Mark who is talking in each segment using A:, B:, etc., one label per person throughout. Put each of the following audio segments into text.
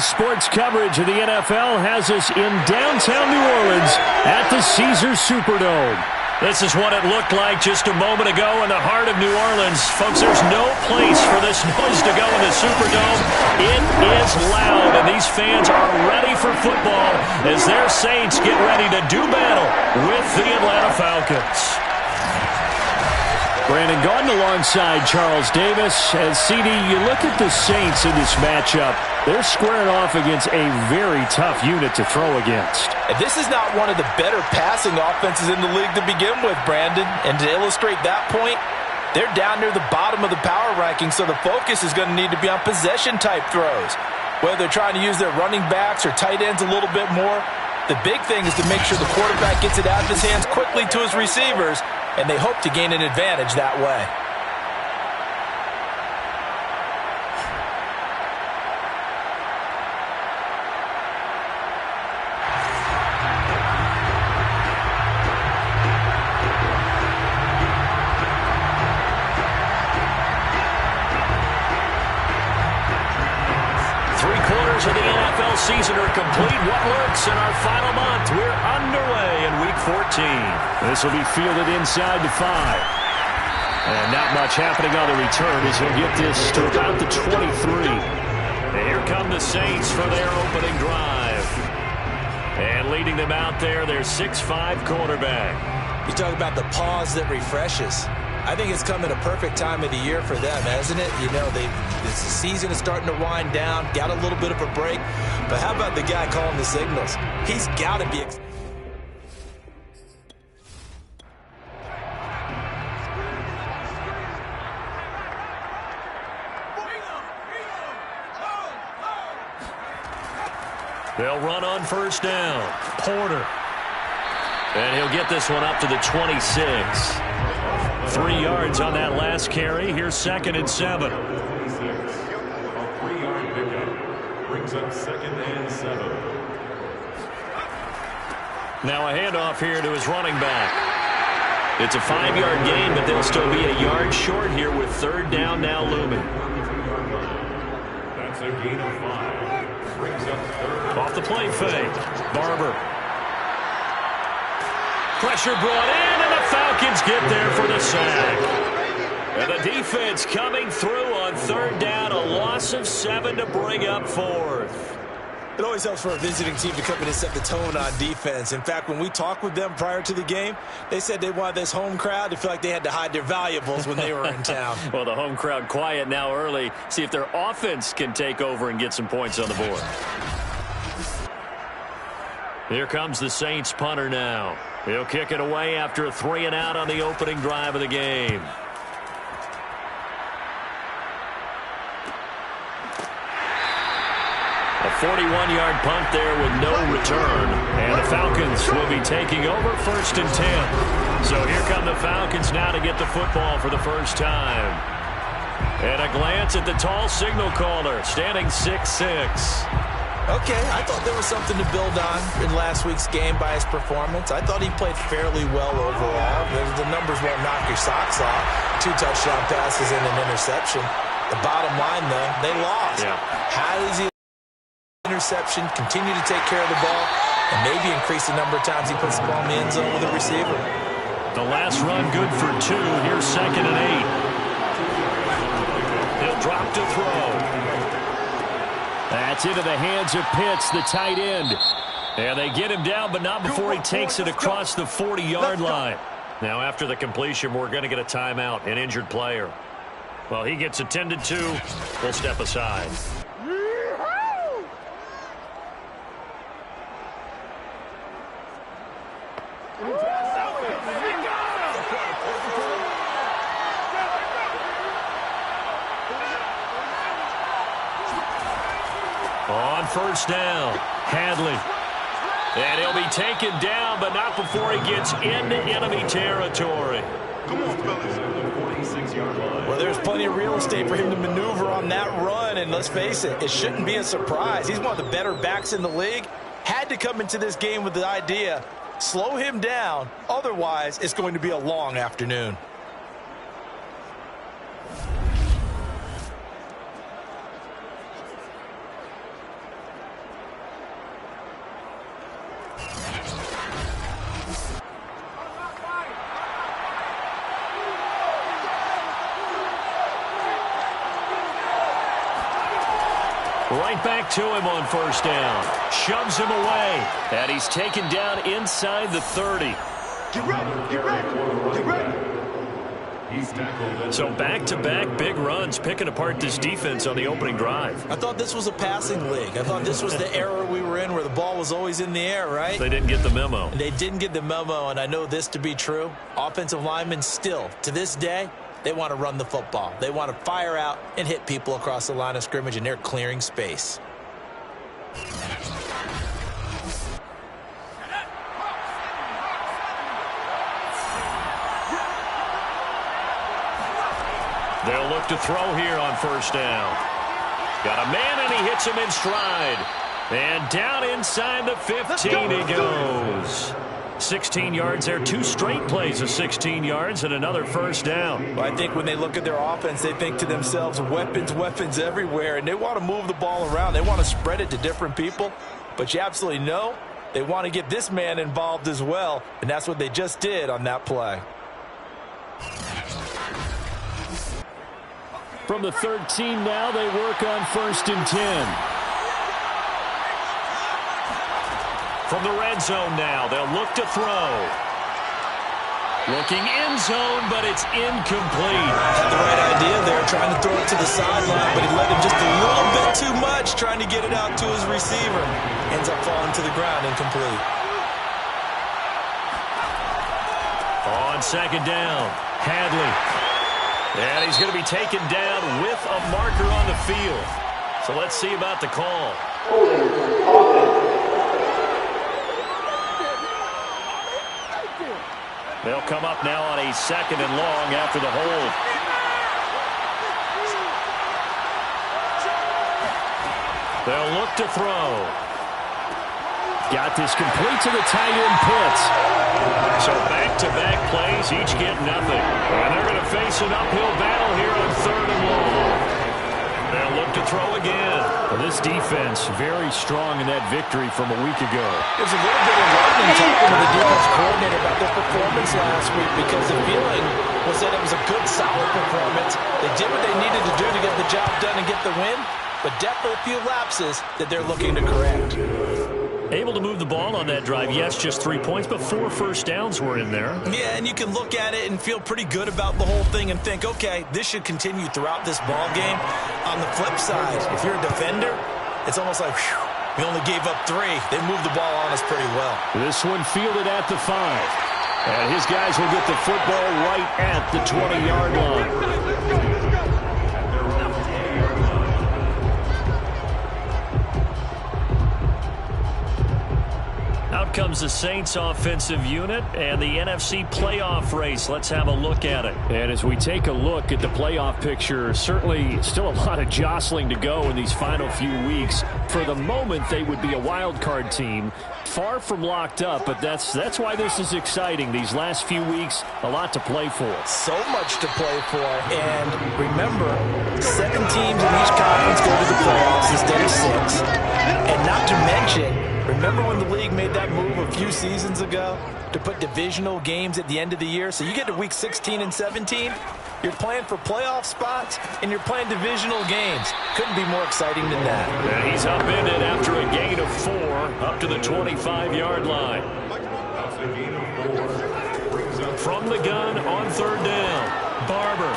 A: Today's sports coverage of the NFL has us in downtown New Orleans at the Caesars Superdome. This is what it looked like just a moment ago in the heart of New Orleans. Folks, there's no place for this noise to go in the Superdome. It is loud, and these fans are ready for football as their Saints get ready to do battle with the Atlanta Falcons. Brandon Gaudin alongside Charles Davis. As CD, you look at the Saints in this matchup, they're squaring off against a very tough unit to throw against.
B: And this is not one of the better passing offenses in the league to begin with, Brandon. And to illustrate that point, they're down near the bottom of the power ranking, so the focus is going to need to be on possession-type throws. Whether they're trying to use their running backs or tight ends a little bit more, the big thing is to make sure the quarterback gets it out of his hands quickly to his receivers, and they hope to gain an advantage that way.
A: Three-quarters of the NFL season are complete. What works in our final month? We're underway in Week 14. This will be fielded inside the 5. And not much happening on the return as he'll get this to about the 23. And here come the Saints for their opening drive. And leading them out there, their 6'5" quarterback.
B: You talk about the pause that refreshes. I think it's come at a perfect time of the year for them, hasn't it? You know, the season is starting to wind down, got a little bit of a break. But how about the guy calling the signals? He's got to be...
A: They'll run on first down. Porter. And he'll get this one up to the 26. 3 yards on that last carry. Here's 2nd and 7.
C: 3-yard pickup brings up 2nd and 7.
A: Now a handoff here to his running back. It's a 5-yard gain, but they'll still be a yard short here with 3rd down now looming.
C: That's a gain of 5. Brings up 3rd.
A: Off the play fake. Barber. Pressure brought in, and the Falcons get there for the sack. And the defense coming through on 3rd down, a loss of 7 to bring up 4th.
B: It always helps for a visiting team to come in and set the tone on defense. In fact, when we talked with them prior to the game, they said they wanted this home crowd to feel like they had to hide their valuables when they were in town.
A: Well, the home crowd quiet now early. See if their offense can take over and get some points on the board. Here comes the Saints punter now. He'll kick it away after a 3-and-out on the opening drive of the game. A 41-yard punt there with no return. And the Falcons will be taking over 1st and 10. So here come the Falcons now to get the football for the first time. And a glance at the tall signal caller, standing 6'6".
B: Okay, I thought there was something to build on in last week's game by his performance. I thought he played fairly well overall. The numbers won't knock your socks off. 2 touchdown passes and an interception. The bottom line, though, they lost.
A: Yeah.
B: How does he interception, continue to take care of the ball, and maybe increase the number of times he puts the ball in the end zone with a receiver?
A: The last run good for 2. Here's 2nd and 8. He'll drop to throw. That's into the hands of Pitts, the tight end. And they get him down, but not before he takes it across the 40-yard line. Now, after the completion, we're going to get a timeout, an injured player. Well, he gets attended to. We'll step aside. On first down, Hadley. And he'll be taken down, but not before he gets into enemy territory.
B: Well, there's plenty of real estate for him to maneuver on that run, and let's face it, it shouldn't be a surprise. He's one of the better backs in the league. Had to come into this game with the idea, slow him down, otherwise it's going to be a long afternoon.
A: Right back to him on first down. Shoves him away. And he's taken down inside the 30.
C: Get ready, get ready, get ready. He's tackled.
A: So back-to-back big runs, picking apart this defense on the opening drive.
B: I thought this was a passing league. I thought this was the era we were in where the ball was always in the air, right?
A: They didn't get the memo.
B: They didn't get the memo, and I know this to be true. Offensive linemen still, to this day, they want to run the football. They want to fire out and hit people across the line of scrimmage, and they're clearing space.
A: They'll look to throw here on first down. Got a man, and he hits him in stride. And down inside the 15 he goes. 16 yards there, 2 straight plays of 16 yards and another first down.
B: Well, I think when they look at their offense, they think to themselves, weapons, weapons everywhere, and they want to move the ball around. They want to spread it to different people, but you absolutely know they want to get this man involved as well, and that's what they just did on that play.
A: From the 13 now, they work on 1st and 10. From the red zone now, they'll look to throw. Looking end zone, but it's incomplete.
B: Had the right idea there, trying to throw it to the sideline, but he let him just a little bit too much, trying to get it out to his receiver. Ends up falling to the ground, incomplete.
A: On 2nd down, Hadley. And he's going to be taken down with a marker on the field. So let's see about the call. They'll come up now on a 2nd and long after the hold. They'll look to throw. Got this complete to the tight end Pitts. So back-to-back plays, each get nothing. And they're going to face an uphill battle here on 3rd and long. They'll look to throw again. Well, this defense very strong in that victory from a week ago.
B: There's a little bit of learning talking to the defense coordinator about their performance last week because the feeling was that it was a good, solid performance. They did what they needed to do to get the job done and get the win, but definitely a few lapses that they're looking to correct.
A: Able to move the ball on that drive. Yes, just 3 points, but 4 first downs were in there.
B: Yeah, and you can look at it and feel pretty good about the whole thing and think, okay, this should continue throughout this ball game. On the flip side, if you're a defender, it's almost like, whew, we only gave up 3. They moved the ball on us pretty well.
A: This one fielded at the 5. And his guys will get the football right at the 20-yard line. Out comes the Saints offensive unit and the NFC playoff race. Let's have a look at it. And as we take a look at the playoff picture, certainly still a lot of jostling to go in these final few weeks. For the moment, they would be a wild card team. Far from locked up, but that's why this is exciting. These last few weeks, a lot to play for.
B: So much to play for. And remember, 7 teams in each conference go to the playoffs instead of 6. And not to mention, remember when the league made that move a few seasons ago to put divisional games at the end of the year? So you get to week 16 and 17, you're playing for playoff spots, and you're playing divisional games. Couldn't be more exciting than that.
A: And he's upended after a gain of 4 up to the 25-yard line. From the gun on 3rd down, Barber.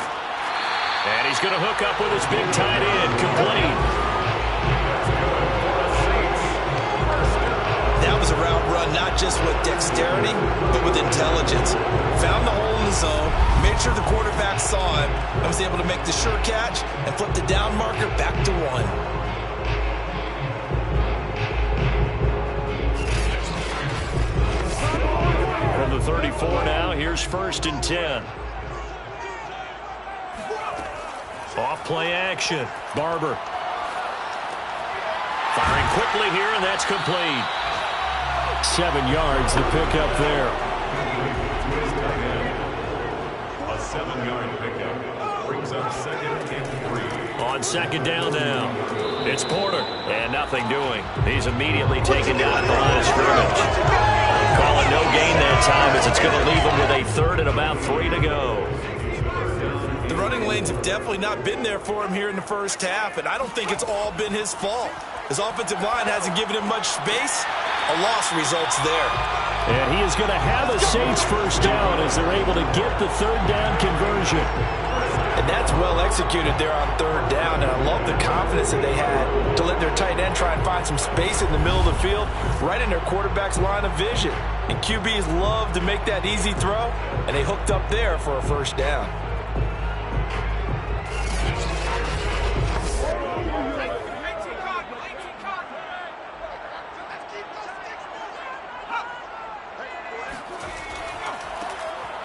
A: And he's going to hook up with his big tight end, complete.
B: That was a route run not just with dexterity, but with intelligence. Found the hole in the zone, made sure the quarterback saw him, and was able to make the sure catch and flip the down marker back to 1.
A: From the 34 now, here's 1st and 10. Off play action. Barber. Firing quickly here, and that's complete. 7 yards, the pickup there.
C: A 7-yard pickup brings up 2nd and 3.
A: On 2nd down now, it's Porter, and nothing doing. He's immediately taken down at the line of scrimmage. Calling no gain that time as it's going to leave him with a 3rd and about 3 to go.
B: The running lanes have definitely not been there for him here in the first half, and I don't think it's all been his fault. His offensive line hasn't given him much space. A loss results there.
A: And he is going to have a Saints first down as they're able to get the third down conversion.
B: And that's well executed there on third down, and I love the confidence that they had to let their tight end try and find some space in the middle of the field, right in their quarterback's line of vision. And QBs love to make that easy throw, and they hooked up there for a first down.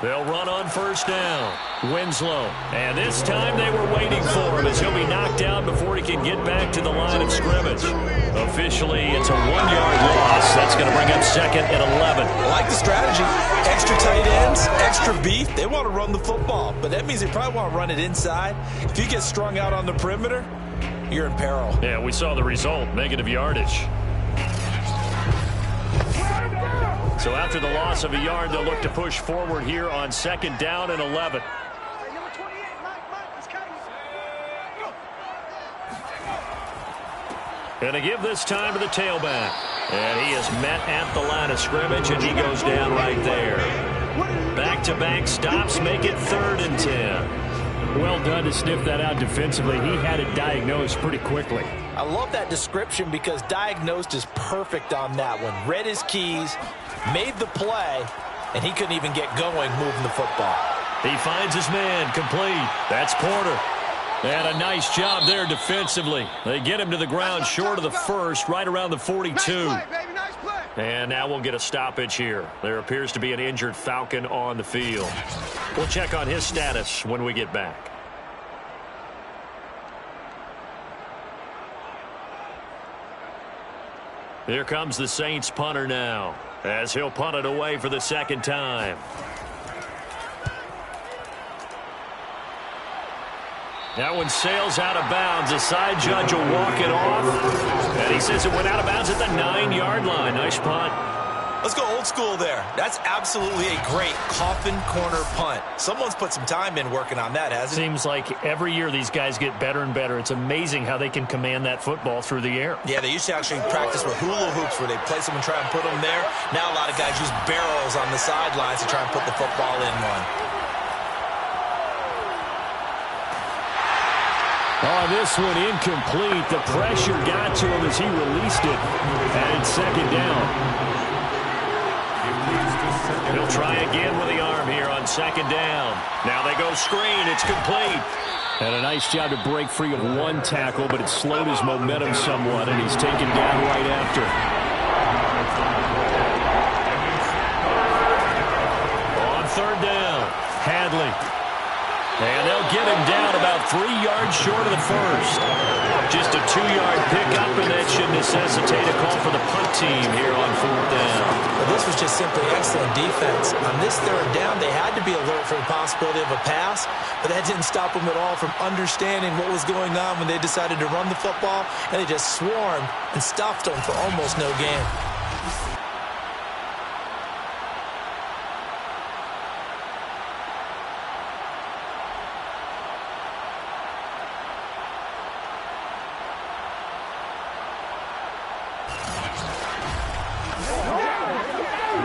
A: They'll run on first down. Winslow. And this time they were waiting for him as he'll be knocked down before he can get back to the line of scrimmage. Officially, it's a 1-yard loss. That's going to bring up second and 11.
B: I like the strategy. Extra tight ends, extra beef. They want to run the football, but that means they probably want to run it inside. If you get strung out on the perimeter, you're in peril.
A: Yeah, we saw the result. Negative yardage. So after the loss of a yard, they'll look to push forward here on second down and 11. Going to give this time to the tailback. And he is met at the line of scrimmage, and he goes down right there. Back-to-back stops make it 3rd and 10. Well done to sniff that out defensively. He had it diagnosed pretty quickly.
B: I love that description because diagnosed is perfect on that one. Read his keys, made the play, and he couldn't even get going moving the football.
A: He finds his man complete. That's Porter. And a nice job there defensively. They get him to the ground short of the first, right around the 42. Nice play, baby. Nice play. And now we'll get a stoppage here. There appears to be an injured Falcon on the field. We'll check on his status when we get back. Here comes the Saints punter now, as he'll punt it away for the second time. That one sails out of bounds. The side judge will walk it off. And he says it went out of bounds at the 9-yard line. Nice punt.
B: Let's go old school there. That's absolutely a great coffin corner punt. Someone's put some time in working on that, hasn't it?
A: Seems like every year these guys get better and better. It's amazing how they can command that football through the air.
B: Yeah, they used to actually practice with hula hoops where they place them and try and put them there. Now a lot of guys use barrels on the sidelines to try and put the football in one.
A: Oh, this one incomplete. The pressure got to him as he released it. And it's second down. He'll try again with the arm here on second down. Now they go screen. It's complete. And a nice job to break free of one tackle, but it slowed his momentum somewhat, and he's taken down right after. On third down, Hadley. And they'll get him down about 3 yards short of the first. Just a 2-yard pickup, and that should necessitate a call for the punt team here on fourth down.
B: Well, this was just simply excellent defense. On this third down, they had to be alert for the possibility of a pass, but that didn't stop them at all from understanding what was going on when they decided to run the football, and they just swarmed and stuffed them for almost no gain.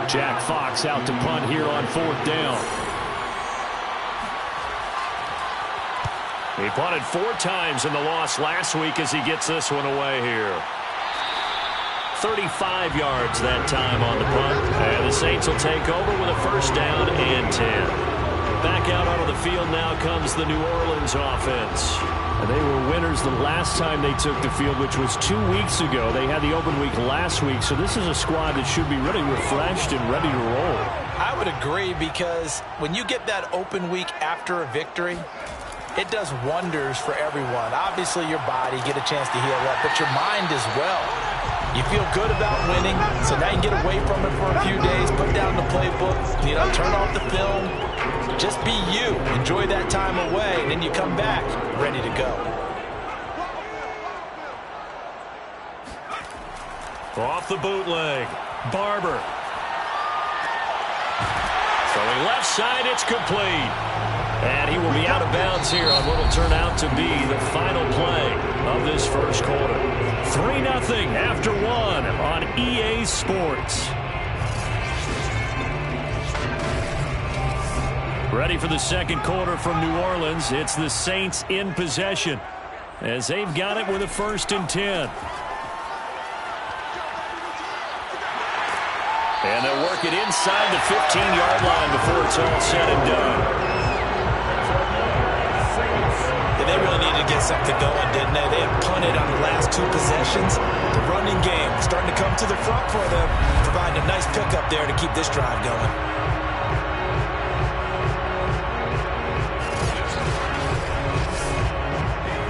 A: Jack Fox out to punt here on fourth down. He punted 4 times in the loss last week as he gets this one away here. 35 yards that time on the punt. And the Saints will take over with a first down and 10. Back out onto the field now comes the New Orleans offense. And they were winners the last time they took the field, which was 2 weeks ago. They had the open week last week, so this is a squad that should be really refreshed and ready to roll.
B: I would agree, because when you get that open week after a victory, it does wonders for everyone. Obviously, your body, get a chance to heal up, but your mind as well. You feel good about winning, so now you get away from it for a few days, put down the playbook, turn off the film. Just be you. Enjoy that time away, and then you come back ready to go.
A: Off the bootleg. Barber. Throwing left side, it's complete. And he will be out of bounds here on what will turn out to be the final play of this first quarter. 3-0 after 1 on EA Sports. Ready for the second quarter from New Orleans. It's the Saints in possession as they've got it with a 1st and 10. And they'll work it inside the 15-yard line before it's all said and done.
B: They really needed to get something going, didn't they? They had punted on the last 2 possessions. The running game starting to come to the front for them, providing a nice pickup there to keep this drive going.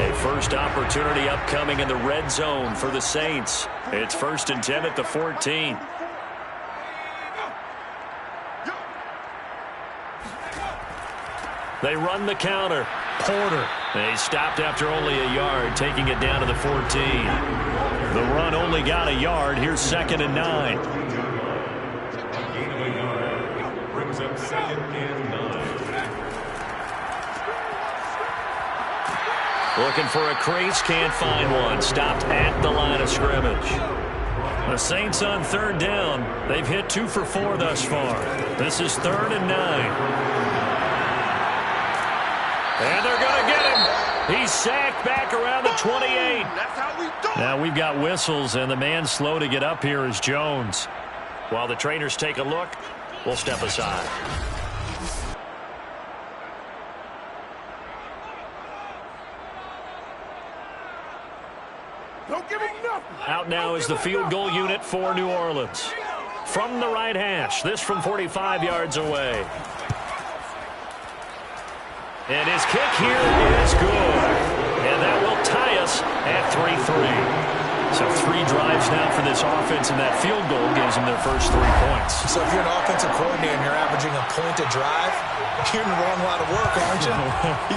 A: A first opportunity upcoming in the red zone for the Saints. It's 1st and 10 at the 14. They run the counter. Porter. They stopped after only a yard, taking it down to the 14. The run only got a yard. Here's 2nd and 9.
C: Gain of a yard. Brings up 2nd and 9.
A: Looking for a crease, can't find one. Stopped at the line of scrimmage. The Saints on 3rd down. They've hit 2 for 4 thus far. This is 3rd and 9. And they're going to get him. He's sacked back around the 28. Now we've got whistles, and the man slow to get up here is Jones. While the trainers take a look, we'll step aside.
D: Don't give him nothing.
A: Out now is the field goal unit for New Orleans. From the right hash, this from 45 yards away. And his kick here is good. And that will tie us at 3-3. So 3 drives now for this offense, and that field goal gives them their first 3 points.
B: So if you're an offensive coordinator and you're averaging a point a drive, you're in the wrong line of work, aren't you?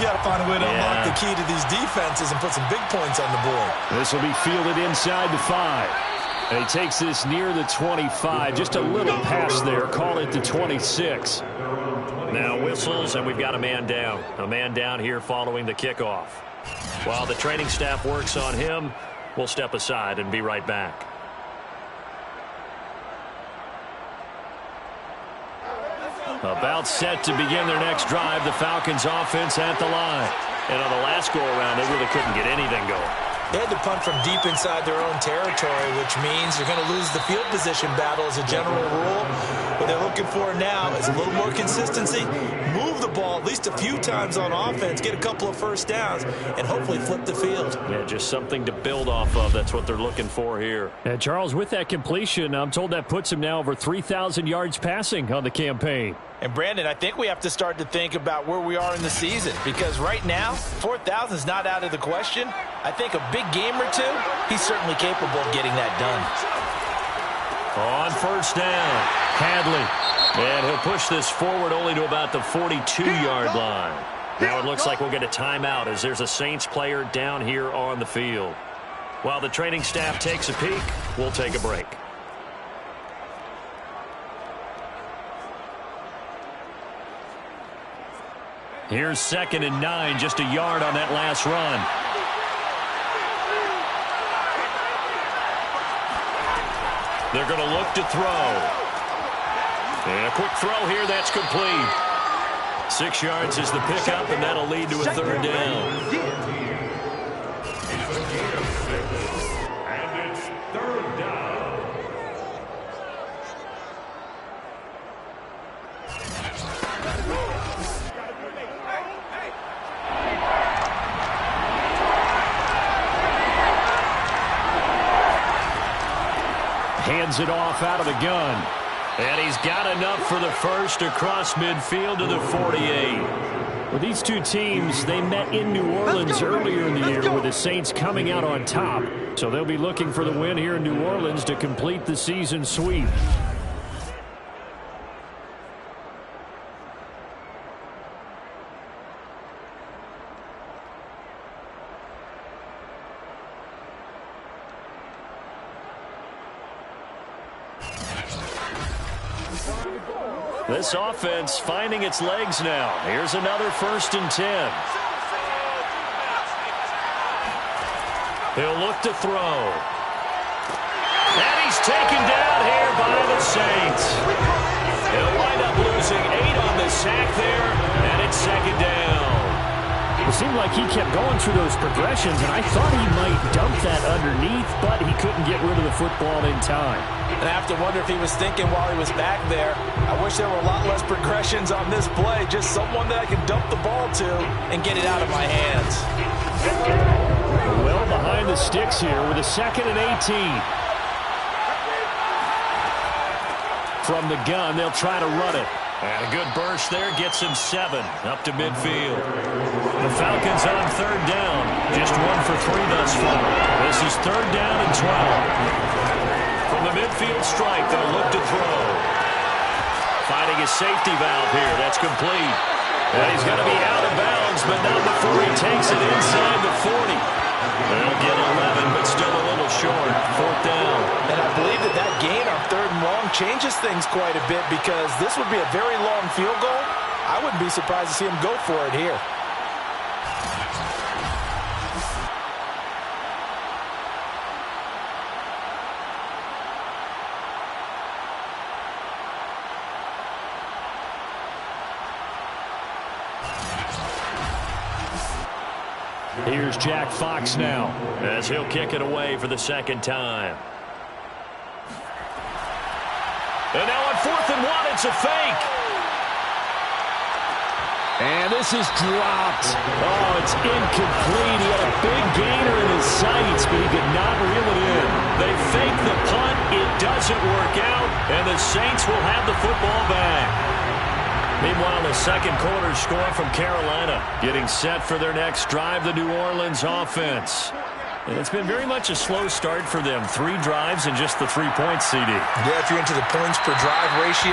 B: You got to find a way to unlock the key to these defenses and put some big points on the board.
A: This will be fielded inside the 5. And he takes this near the 25. Just a little pass there. Call it the 26. Now whistles, and we've got a man down. A man down here following the kickoff. While the training staff works on him, we'll step aside and be right back. About set to begin their next drive, the Falcons offense at the line. And on the last go-around, they really couldn't get anything going.
B: They had to punt from deep inside their own territory, which means you're going to lose the field position battle as a general rule. What they're looking for now is a little more consistency, move the ball at least a few times on offense, get a couple of first downs, and hopefully flip the field.
A: Yeah, just something to build off of. That's what they're looking for here. And Charles, with that completion, I'm told that puts him now over 3,000 yards passing on the campaign.
B: And Brandon, I think we have to start to think about where we are in the season, because right now, 4,000 is not out of the question. I think a big game or 2, he's certainly capable of getting that done.
A: On 1st down, Hadley. And he'll push this forward only to about the 42-yard line. Now it looks like we'll get a timeout as there's a Saints player down here on the field. While the training staff takes a peek, we'll take a break. Here's 2nd and 9, just a yard on that last run. They're going to look to throw. And a quick throw here, that's complete. 6 yards is the pickup, and that'll lead to a 3rd down.
C: And it's 3rd down.
A: Hands it off out of the gun. And he's got enough for the first across midfield to the 48. Well, these two teams, they met in New Orleans earlier in the year with the Saints coming out on top. So they'll be looking for the win here in New Orleans to complete the season sweep. This offense finding its legs now. Here's another 1st and 10. He'll look to throw. And he's taken down here by the Saints. He'll wind up losing 8 on the sack there, and it's 2nd down.
D: It seemed like he kept going through those progressions, and I thought he might dump that underneath, but he couldn't get rid of the football in time.
B: And I have to wonder if he was thinking while he was back there, I wish there were a lot less progressions on this play, just someone that I can dump the ball to and get it out of my hands.
D: Well behind the sticks here with a 2nd and 18. From the gun, they'll try to run it.
A: And a good burst there gets him 7 up to midfield. The Falcons on 3rd down. Just 1 for 3 thus far. This is 3rd down and 12. From the midfield strike, they'll look to throw. Finding his safety valve here. That's complete. And he's going to be out of bounds, but not before he takes it inside the 40. They'll get 11, but still a little short. 4th down.
B: And I believe that gain on 3rd and long changes things quite a bit because this would be a very long field goal. I wouldn't be surprised to see him go for it here.
D: Here's Jack Fox now,
A: as he'll kick it away for the 2nd time. And now on 4th and 1, it's a fake.
D: and this is dropped. Oh, it's incomplete. He had a big gainer in his sights, but he could not reel it in.
A: They fake the punt. It doesn't work out, and the Saints will have the football back. Meanwhile, the second quarter score from Carolina, getting set for their next drive, the New Orleans offense. And it's been very much a slow start for them. 3 drives and just the 3 points, CD.
B: Yeah, if you're into the points per drive ratio,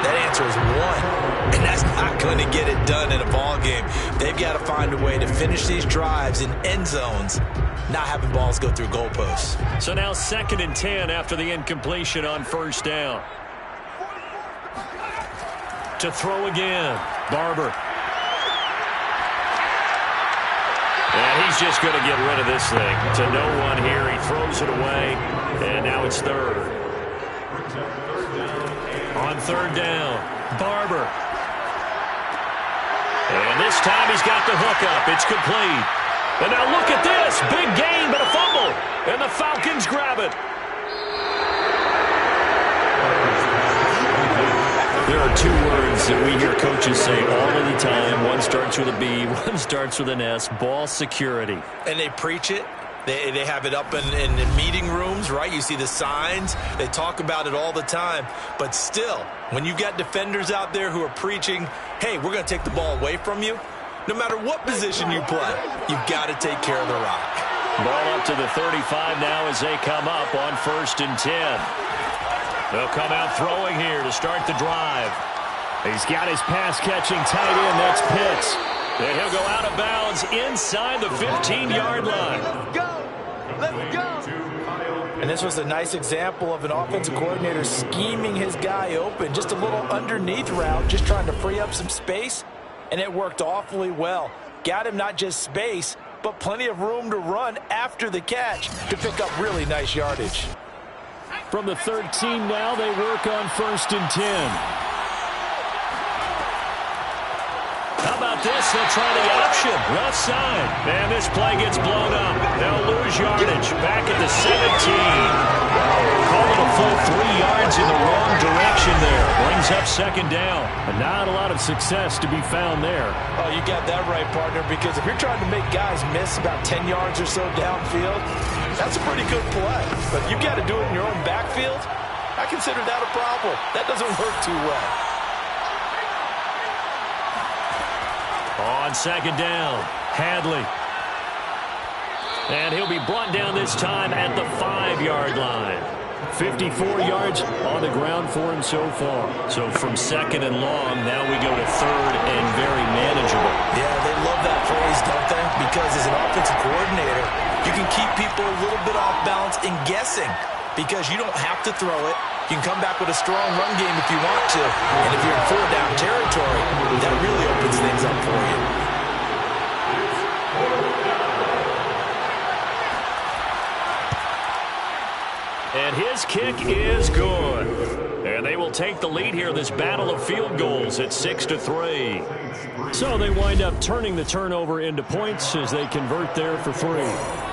B: that answer is 1. And that's not going to get it done in a ball game. They've got to find a way to finish these drives in end zones, not having balls go through goalposts.
A: So now 2nd and 10 after the incompletion on 1st down. To throw again, Barber. And he's just going to get rid of this thing. To no one here. He throws it away. And now it's 3rd. On 3rd down, Barber. And this time he's got the hook up. It's complete. And now look at this. Big gain, but a fumble. And the Falcons grab it. There are 2 words that we hear coaches say all of the time. One starts with a B, one starts with an S. Ball security.
B: And they preach it. They have it up in meeting rooms, right? You see the signs. They talk about it all the time. But still, when you've got defenders out there who are preaching, hey, we're going to take the ball away from you, no matter what position you play, you've got to take care of the rock.
A: Ball up to the 35 now as they come up on 1st and 10. They'll come out throwing here to start the drive.
D: He's got his pass-catching tight end. That's Pitts.
A: And he'll go out of bounds inside the 15-yard line.
B: Let's go! Let's go! And this was a nice example of an offensive coordinator scheming his guy open. Just a little underneath route, just trying to free up some space. And it worked awfully well. Got him not just space, but plenty of room to run after the catch to pick up really nice yardage.
D: From the 13 now, they work on 1st and 10.
A: How about this? They'll try the option. Left side. And this play gets blown up. They'll lose yardage. Back at the 17. Call it a full 3 yards in the wrong direction there. Brings up 2nd down.
D: And not a lot of success to be found there.
B: Oh, you got that right, partner, because if you're trying to make guys miss about 10 yards or so downfield, that's a pretty good play. But you got to do it in your own backfield. I consider that a problem. That doesn't work too well.
A: On 2nd down, Hadley. And he'll be brought down this time at the 5-yard line.
D: 54 yards on the ground for him so far.
A: So from 2nd and long, now we go to 3rd and very manageable.
B: Yeah, they love that phrase, don't they? Because as an offensive coordinator, you can keep people a little bit off balance and guessing. because you don't have to throw it. You can come back with a strong run game if you want to. And if you're in 4-down territory, that really opens things up for you.
A: And his kick is good. And they will take the lead here in this battle of field goals at 6-3.
D: So they wind up turning the turnover into points as they convert there for 3.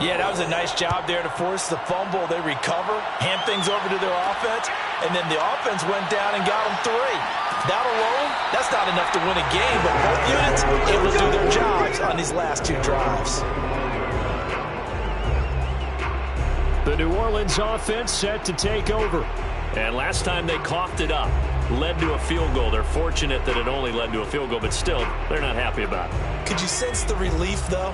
B: Yeah, that was a nice job there to force the fumble. They recover, hand things over to their offense, and then the offense went down and got them 3. That alone, that's not enough to win a game, but both units able to do their jobs on these last 2 drives.
D: The New Orleans offense set to take over.
A: And last time they coughed it up, led to a field goal. They're fortunate that it only led to a field goal, but still, they're not happy about it.
B: Could you sense the relief, though,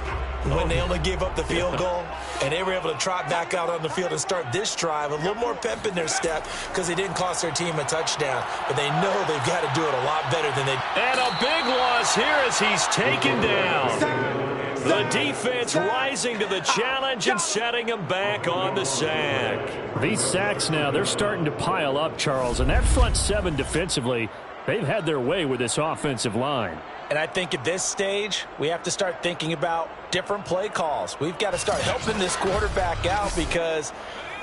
B: when they only gave up the field goal and they were able to trot back out on the field and start this drive a little more pep in their step because they didn't cost their team a touchdown, but they know they've got to do it a lot better than they.
A: And a big loss here as he's taken down. The defense rising to the challenge and setting him back on the sack.
D: These sacks now, they're starting to pile up, Charles, and that front 7 defensively, they've had their way with this offensive line.
B: And I think at this stage, we have to start thinking about different play calls. We've got to start helping this quarterback out because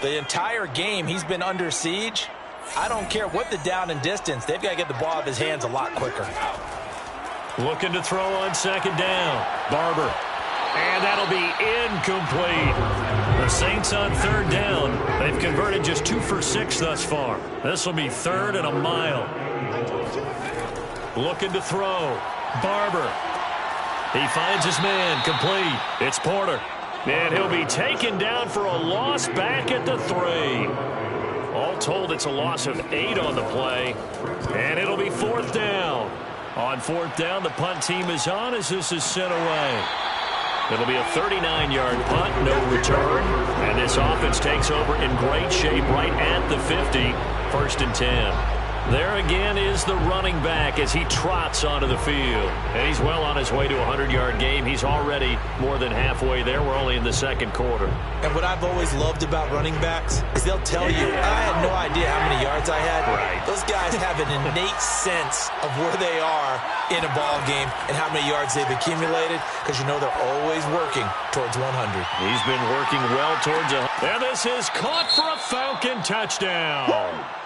B: the entire game he's been under siege. I don't care what the down and distance. They've got to get the ball out of his hands a lot quicker.
A: Looking to throw on 2nd down. Barber. And that'll be incomplete. The Saints on 3rd down. They've converted just 2 for 6 thus far. This will be 3rd and a mile. Looking to throw. Barber. He finds his man. Complete. It's Porter. And he'll be taken down for a loss back at the 3. All told, it's a loss of 8 on the play. And it'll be 4th down. On 4th down, the punt team is on as this is sent away. It'll be a 39-yard punt, no return. And this offense takes over in great shape right at the 50, 1st and 10. There again is the running back as he trots onto the field. And he's well on his way to a 100-yard game. He's already more than halfway there. We're only in the 2nd quarter.
B: And what I've always loved about running backs is they'll tell you, I had no idea how many yards I had.
A: Right.
B: Those guys have an innate sense of where they are in a ball game and how many yards they've accumulated because you know they're always working towards 100.
A: He's been working well towards a... And this is caught for a Falcon touchdown.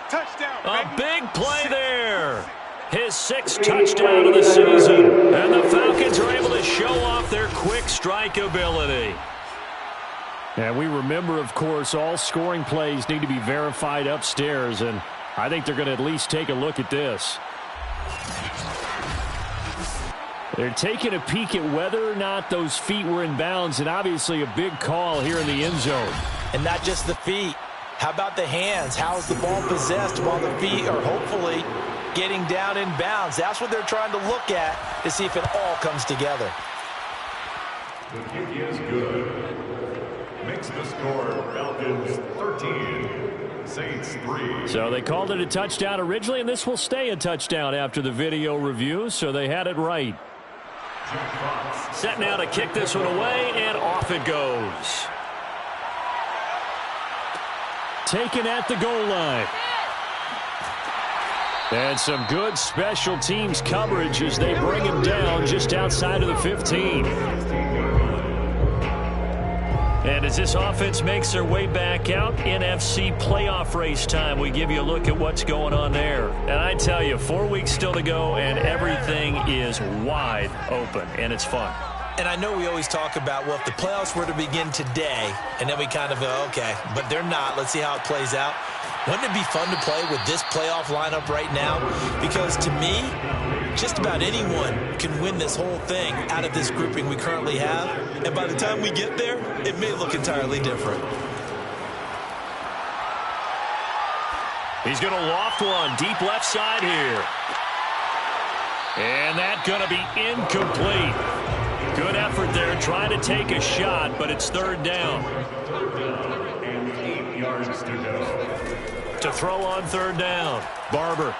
E: Touchdown,
A: a big play there. His 6th touchdown of the season. And the Falcons are able to show off their quick strike ability.
D: And we remember, of course, all scoring plays need to be verified upstairs, and I think they're going to at least take a look at this. They're taking a peek at whether or not those feet were in bounds, and obviously a big call here in the end zone.
B: And not just the feet. How about the hands? How is the ball possessed while the feet are hopefully getting down in bounds? That's what they're trying to look at to see if it all comes together.
C: The kick is good. Makes the score Falcons 13, Saints 3.
D: So they called it a touchdown originally, and this will stay a touchdown after the video review, so they had it right.
A: Set now to kick this one away, and off it goes.
D: Taken at the goal line. And some good special teams coverage as they bring him down just outside of the 15. And as this offense makes their way back out, NFC playoff race time, we give you a look at what's going on there. And I tell you, 4 weeks still to go, and everything is wide open, and it's fun.
B: And I know we always talk about, well, if the playoffs were to begin today, and then we kind of go, okay, but they're not. Let's see how it plays out. Wouldn't it be fun to play with this playoff lineup right now? Because to me, just about anyone can win this whole thing out of this grouping we currently have. And by the time we get there, it may look entirely different.
A: He's going to loft one deep left side here. And that's going to be incomplete. Good effort there trying to take a shot, but it's 3rd down.
C: And 8 yards to go.
A: To throw on 3rd down, Barber.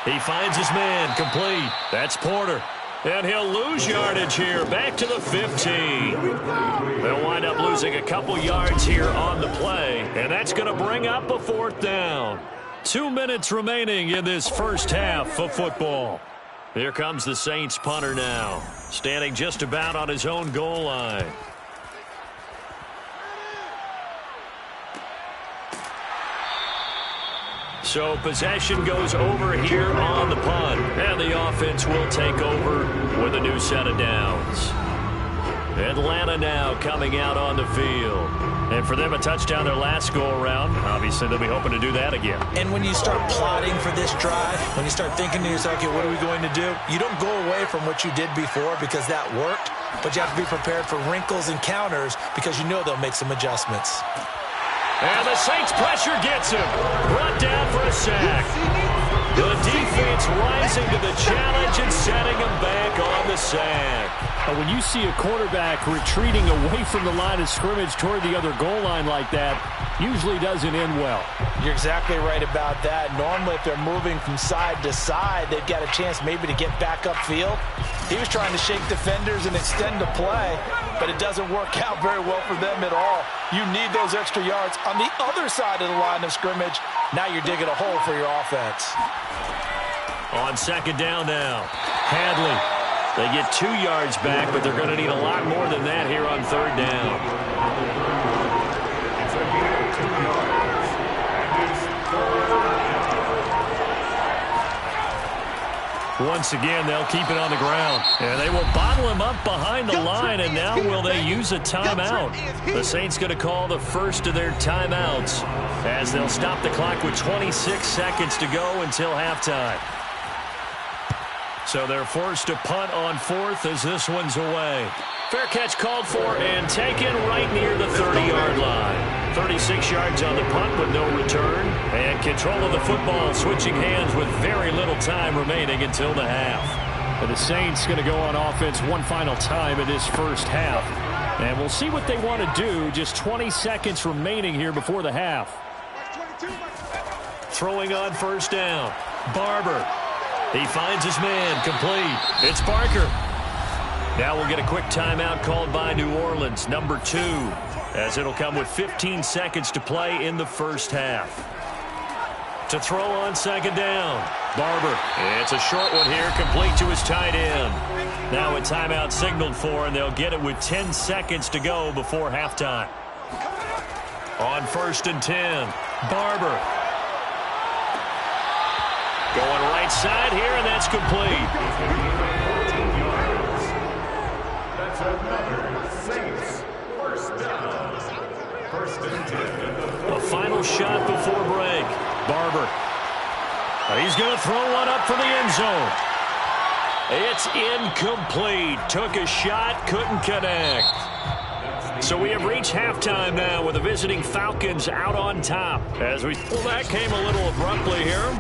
A: He finds his man, complete. That's Porter.
D: And he'll lose yardage here, back to the 15. They'll wind up losing a couple yards here on the play, and that's going to bring up a 4th down. 2 minutes remaining in this first half of football. Here comes the Saints punter now, standing just about on his own goal line. So possession goes over here on the punt, and the offense will take over with a new set of downs. Atlanta now coming out on the field. And for them, a touchdown their last go-around. Obviously, they'll be hoping to do that again.
B: And when you start plotting for this drive, when you start thinking to yourself, okay, what are we going to do? You don't go away from what you did before because that worked, but you have to be prepared for wrinkles and counters because you know they'll make some adjustments.
D: And the Saints pressure gets him. Brought down for a sack. The defense rising to the challenge and setting him back on the sack.
A: When you see a quarterback retreating away from the line of scrimmage toward the other goal line like that, usually doesn't end well.
B: You're exactly right about that. Normally, if they're moving from side to side, they've got a chance maybe to get back upfield. He was trying to shake defenders and extend the play, but it doesn't work out very well for them at all. You need those extra yards on the other side of the line of scrimmage. Now you're digging a hole for your offense.
D: On 2nd down now, Hadley. They get 2 yards back, but they're going to need a lot more than that here on 3rd down. Once again, they'll keep it on the ground. And they will bottle him up behind the line, and now will they use a timeout? The Saints going to call the first of their timeouts as they'll stop the clock with 26 seconds to go until halftime. So they're forced to punt on 4th as this one's away. Fair catch called for and taken right near the 30-yard line. 36 yards on the punt with no return. And control of the football switching hands with very little time remaining until the half.
A: And the Saints going to go on offense one final time in this first half. And we'll see what they want to do. Just 20 seconds remaining here before the half.
D: Throwing on 1st down. Barber. He finds his man, complete. It's Parker. Now we'll get a quick timeout called by New Orleans, number 2, as it'll come with 15 seconds to play in the first half. To throw on 2nd down, Barber. It's a short one here, complete to his tight end. Now a timeout signaled for, and they'll get it with 10 seconds to go before halftime. On 1st and 10, Barber. Going right side here, and that's complete.
C: That's another Saints first down. 1st and 10.
D: A final shot before break. Barber. He's going to throw one up for the end zone. It's incomplete. Took a shot, couldn't connect. So we have reached halftime now with the visiting Falcons out on top. Well, that came a little abruptly here.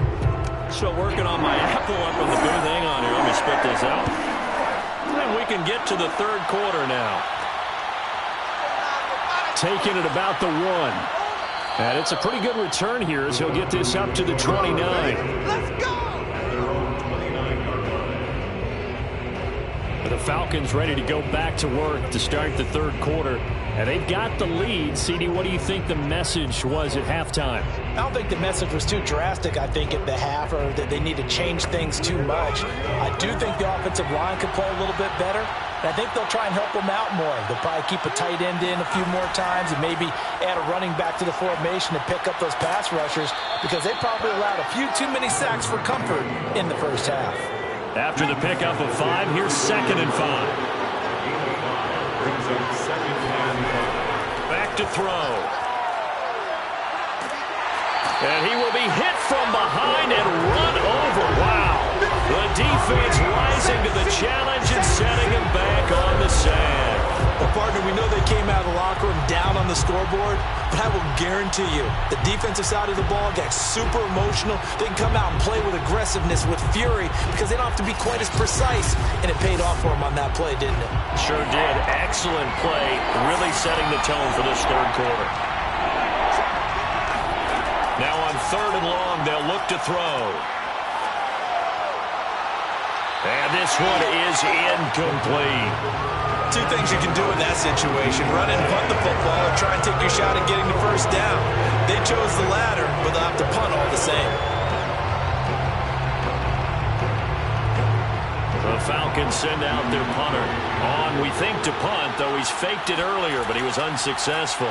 D: Still working on my apple up in the booth. Hang on here. Let me spit this out. And we can get to the 3rd quarter now.
A: Taking it about the 1. And it's a pretty good return here as he'll get this up to the 29.
E: Let's go!
A: The Falcons ready to go back to work to start the 3rd quarter. And they've got the lead. CD, what do you think the message was at halftime?
B: I don't think the message was too drastic, I think, at the half, or that they need to change things too much. I do think the offensive line could play a little bit better. And I think they'll try and help them out more. They'll probably keep a tight end in a few more times and maybe add a running back to the formation to pick up those pass rushers because they probably allowed a few too many sacks for comfort in the first half.
D: After the pickup of 5, here's 2nd and 5.
C: Brings up 2nd and 5.
D: Back to throw. And he will be hit from behind and run over. Wow. The defense rising to the challenge and setting him back on the sand.
B: Well, partner, we know they came out of the locker room down on the scoreboard, but I will guarantee you the defensive side of the ball got super emotional. They can come out and play with aggressiveness, with fury, because they don't have to be quite as precise, and it paid off for them on that play, didn't it?
D: Sure did. Excellent play, really setting the tone for this 3rd quarter. Now on 3rd and long, they'll look to throw. And
A: this one is incomplete.
B: Two things you can do in that situation: run and punt the football, or try and take your shot at getting the first down. They chose the latter, but they'll have to punt all the same.
A: The Falcons send out their punter. On, we think, to punt, though he's faked it earlier, but he was unsuccessful.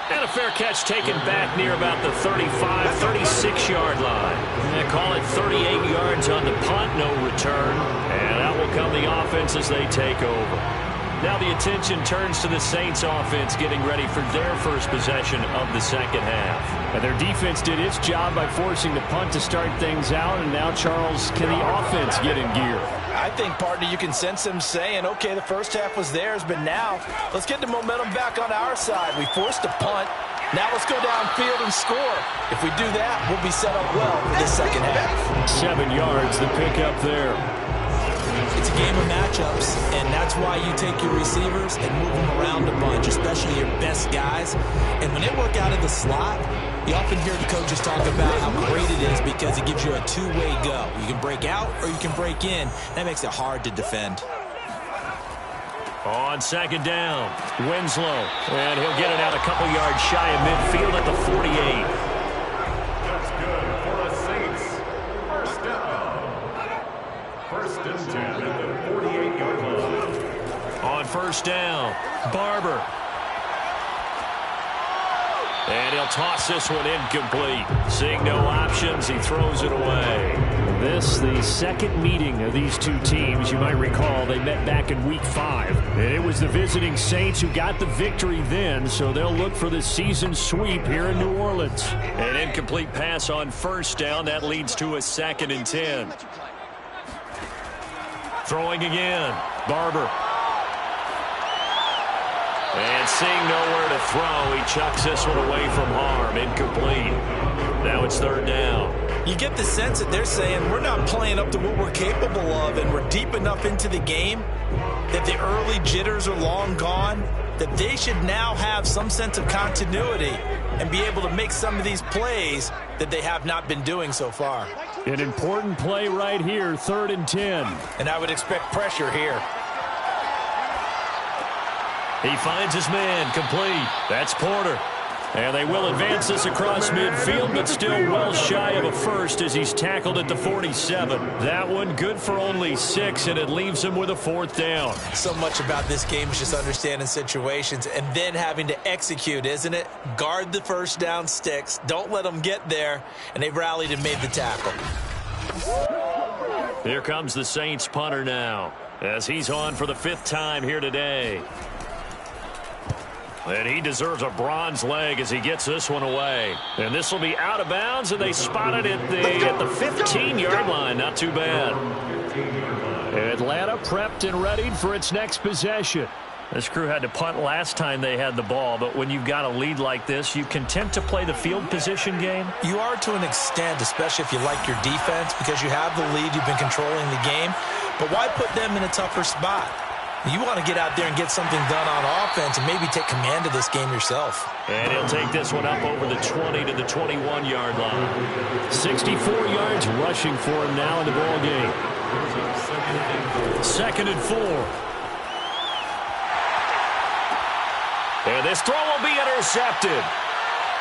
A: And a fair catch taken back near about the 35, 36-yard line. They call it 38 yards on the punt, no return. And out will come the offense as they take over. Now the attention turns to the Saints offense getting ready for their first possession of the second half.
D: And their defense did its job by forcing the punt to start things out. And now, Charles, can the offense get in gear?
B: I think, partner, you can sense them saying, okay, the first half was theirs, but now let's get the momentum back on our side. We forced a punt. Now let's go downfield and score. If we do that, we'll be set up well for this second half.
D: 7 yards, the pickup there.
B: It's a game of matchups, and that's why you take your receivers and move them around a bunch, especially your best guys. And when they work out of the slot, you often hear the coaches talk about how great it is because it gives you a two-way go. You can break out or you can break in. That makes it hard to defend.
A: On second down, Winslow. And he'll get it out a couple yards shy of midfield at the 48.
C: That's good for the Saints. First down. First and 10 at the 48-yard line.
A: On first down, Barber. And he'll toss this one incomplete. Seeing no options, he throws it away.
D: This, the second meeting of these two teams. You might recall they met back in Week 5. And it was the visiting Saints who got the victory then, so they'll look for the season sweep here in New Orleans.
A: An incomplete pass on first down. That leads to a 2nd and 10. Throwing again, Barber. And seeing nowhere to throw, he chucks this one away from harm. Incomplete. Now it's third down.
B: You get the sense that they're saying we're not playing up to what we're capable of, and we're deep enough into the game that the early jitters are long gone, that they should now have some sense of continuity and be able to make some of these plays that they have not been doing so far.
D: An important play right here, 3rd and 10.
B: And I would expect pressure here.
A: He finds his man, complete. That's Porter. And they will advance this across midfield, but still well shy of a first as he's tackled at the 47. That one good for only 6, and it leaves him with a 4th down.
B: So much about this game is just understanding situations and then having to execute, isn't it? Guard the first down sticks. Don't let them get there. And they've rallied and made the tackle.
A: Here comes the Saints punter now, as he's on for the 5th time here today. And he deserves a bronze leg as he gets this one away. And this will be out of bounds, and they spot it at the 15-yard line. Not too bad.
D: Atlanta prepped and readied for its next possession.
A: This crew had to punt last time they had the ball, but when you've got a lead like this, you content to play the field position game?
B: You are to an extent, especially if you like your defense, because you have the lead, you've been controlling the game. But why put them in a tougher spot? You want to get out there and get something done on offense and maybe take command of this game yourself.
A: And he'll take this one up over the 20 to the 21-yard line.
D: 64 yards rushing for him now in the ball game.
A: 2nd and 4. And this throw will be intercepted.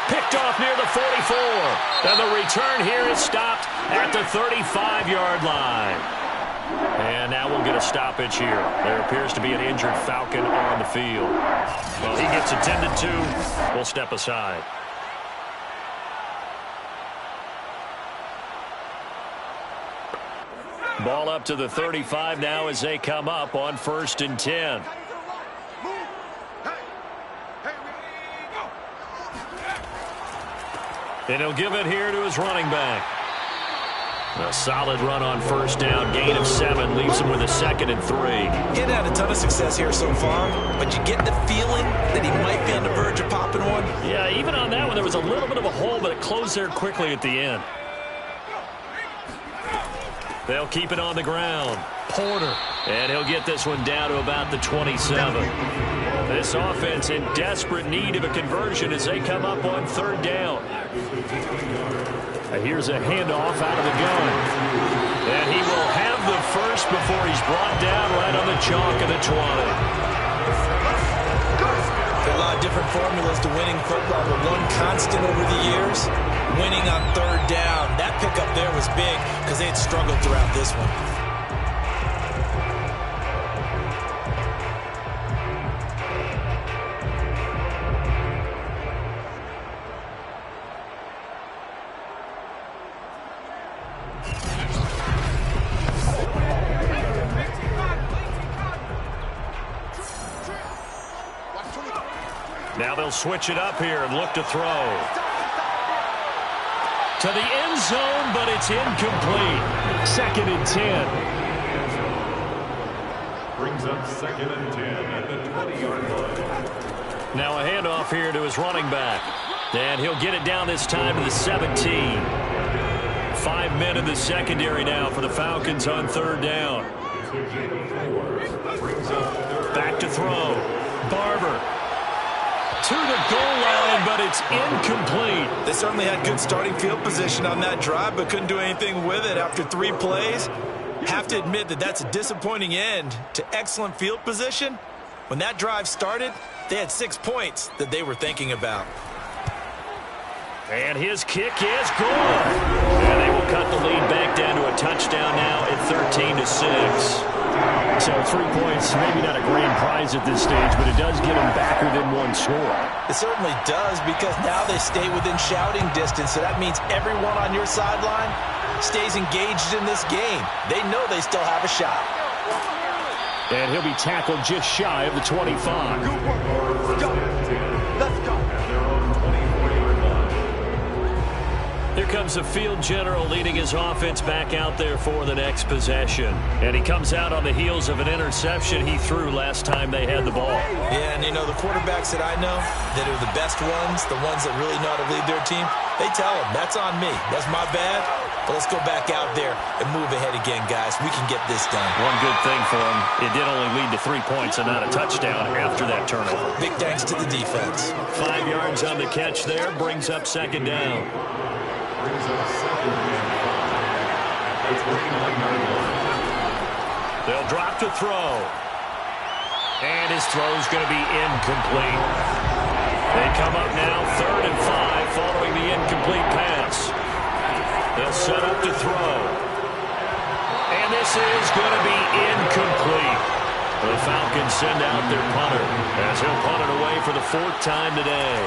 A: Picked off near the 44. And the return here is stopped at the 35-yard line. And now we'll get a stoppage here. There appears to be an injured Falcon on the field. Well, he gets attended to. We'll step aside. Ball up to the 35 now as they come up on 1st and 10. And he'll give it here to his running back. A solid run on first down, gain of 7, leaves him with a 2nd and 3.
B: He's had a ton of success here so far, but you get the feeling that he might be on the verge of popping one.
A: Yeah, even on that one, there was a little bit of a hole, but it closed there quickly at the end. They'll keep it on the ground. Porter. And he'll get this one down to about the 27. This offense in desperate need of a conversion as they come up on 3rd down. Here's a handoff out of the gun. And he will have the first before he's brought down right on the chalk of the 20.
B: There are a lot of different formulas to winning football, but one constant over the years, winning on third down. That pickup there was big because they had struggled throughout this one.
A: Now they'll switch it up here and look to throw. To the end zone, but it's incomplete. 2nd and 10.
C: Brings up 2nd and 10 at the 20-yard line.
A: Now a handoff here to his running back. And he'll get it down this time to the 17. 5 men in the secondary now for the Falcons on third down. Back to throw. Barber. To the goal line, but it's incomplete.
B: They certainly had good starting field position on that drive, but couldn't do anything with it after 3 plays. Have to admit that that's a disappointing end to excellent field position. When that drive started, they had 6 points that they were thinking about.
A: And his kick is good. And they will cut the lead back down to a touchdown now at 13-6. So 3 points, maybe not a grand prize at this stage, but it does get them back within 1 score.
B: It certainly does, because now they stay within shouting distance, so that means everyone on your sideline stays engaged in this game. They know they still have a shot.
A: And he'll be tackled just shy of the 25.
C: Let's go.
A: Here comes the field general leading his offense back out there for the next possession. And he comes out on the heels of an interception he threw last time they had the ball.
B: Yeah, and you know, the quarterbacks that I know that are the best ones, the ones that really know how to lead their team, they tell them, that's on me. That's my bad. But let's go back out there and move ahead again, guys. We can get this done.
A: One good thing for him, it did only lead to 3 points and not a touchdown after that turnover.
B: Big thanks to the defense.
A: 5 yards on the catch there, brings up 2nd down.
C: Brings up 2nd and 5. That's 29-yard line.
A: They'll drop to throw. And his throw's going to be incomplete. They come up now 3rd and 5 following the incomplete pass. They'll set up to throw. And this is going to be incomplete. The Falcons send out their punter as he'll punt it away for the 4th time today.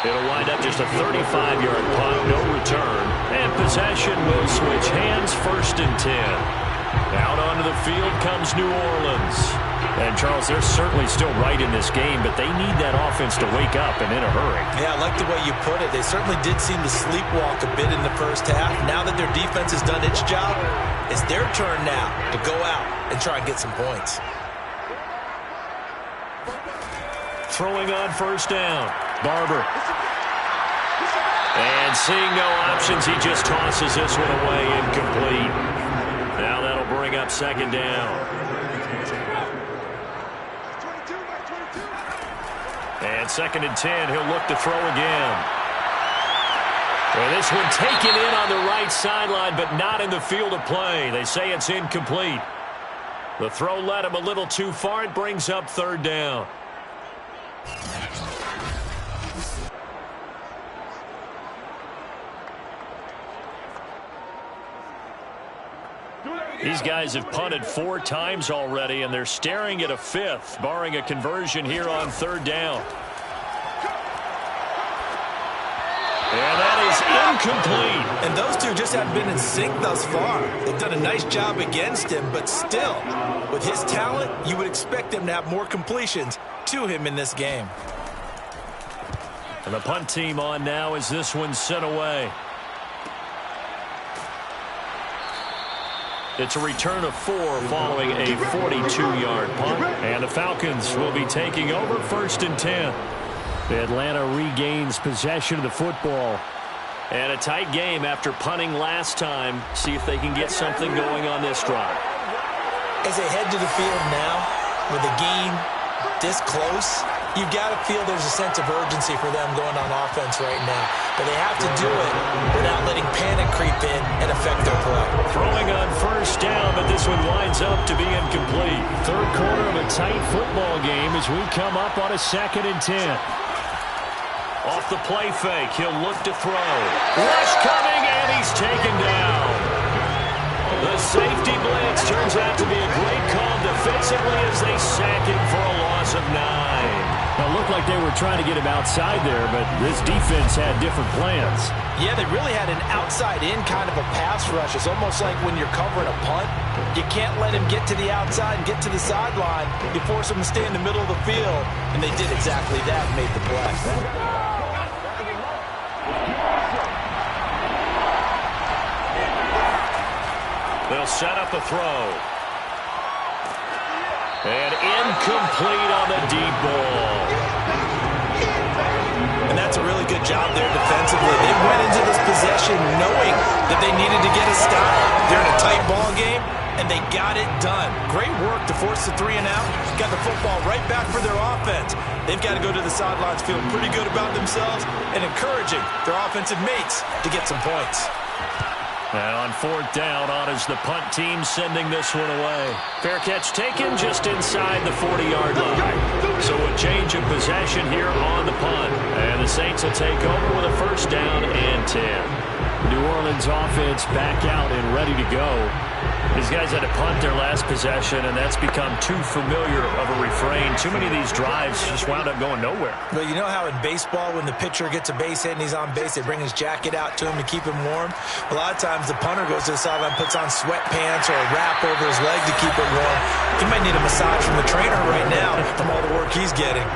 A: It'll wind up just a 35-yard punt, no return. And possession will switch hands, 1st and 10. Out onto the field comes New Orleans. And, Charles, they're certainly still right in this game, but they need that offense to wake up and in a hurry.
B: Yeah, I like the way you put it. They certainly did seem to sleepwalk a bit in the first half. Now that their defense has done its job, it's their turn now to go out and try and get some points.
A: Throwing on 1st down. Barber. And seeing no options, he just tosses this one away, incomplete. Now that'll bring up 2nd down. And 2nd and 10, he'll look to throw again. And this one taken in on the right sideline, but not in the field of play. They say it's incomplete. The throw led him a little too far. It brings up 3rd down. These guys have punted 4 times already, and they're staring at a 5th, barring a conversion here on 3rd down. And that is incomplete.
B: And those two just haven't been in sync thus far. They've done a nice job against him, but still, with his talent, you would expect him to have more completions to him in this game.
A: And the punt team on now as this one's sent away. It's a return of 4 following a 42-yard punt. And the Falcons will be taking over 1st and 10. Atlanta regains possession of the football. And a tight game after punting last time. See if they can get something going on this drive.
B: As they head to the field now with a gain this close, you've got to feel there's a sense of urgency for them going on offense right now. But they have to do it without letting panic creep in and affect their play.
A: Throwing on first down, but this one winds up to be incomplete. Third quarter of a tight football game as we come up on a 2nd and 10. Off the play fake, he'll look to throw. Rush coming, and he's taken down. The safety blitz turns out to be a great call defensively as they sack him for a loss of 9.
D: Well, it looked like they were trying to get him outside there, but this defense had different plans.
B: Yeah, they really had an outside-in kind of a pass rush. It's almost like when you're covering a punt, you can't let him get to the outside and get to the sideline. You force him to stay in the middle of the field, and they did exactly that and made the play.
A: They'll set up a throw. And incomplete on the deep ball.
B: And that's a really good job there defensively. They went into this possession knowing that they needed to get a stop. They're in a tight ball game, and they got it done. Great work to force the 3 and out. Got the football right back for their offense. They've got to go to the sidelines feeling pretty good about themselves and encouraging their offensive mates to get some points.
A: And on 4th down, on is the punt team sending this one away. Fair catch taken just inside the 40-yard line. So a change of possession here on the punt. And the Saints will take over with a 1st down and 10. New Orleans offense back out and ready to go. These guys had to punt their last possession, and that's become too familiar of a refrain. Too many of these drives just wound up going nowhere.
B: But you know how in baseball, when the pitcher gets a base hit and he's on base, they bring his jacket out to him to keep him warm? A lot of times the punter goes to the sideline, puts on sweatpants or a wrap over his leg to keep it warm. He might need a massage from the trainer right now from all the work he's getting.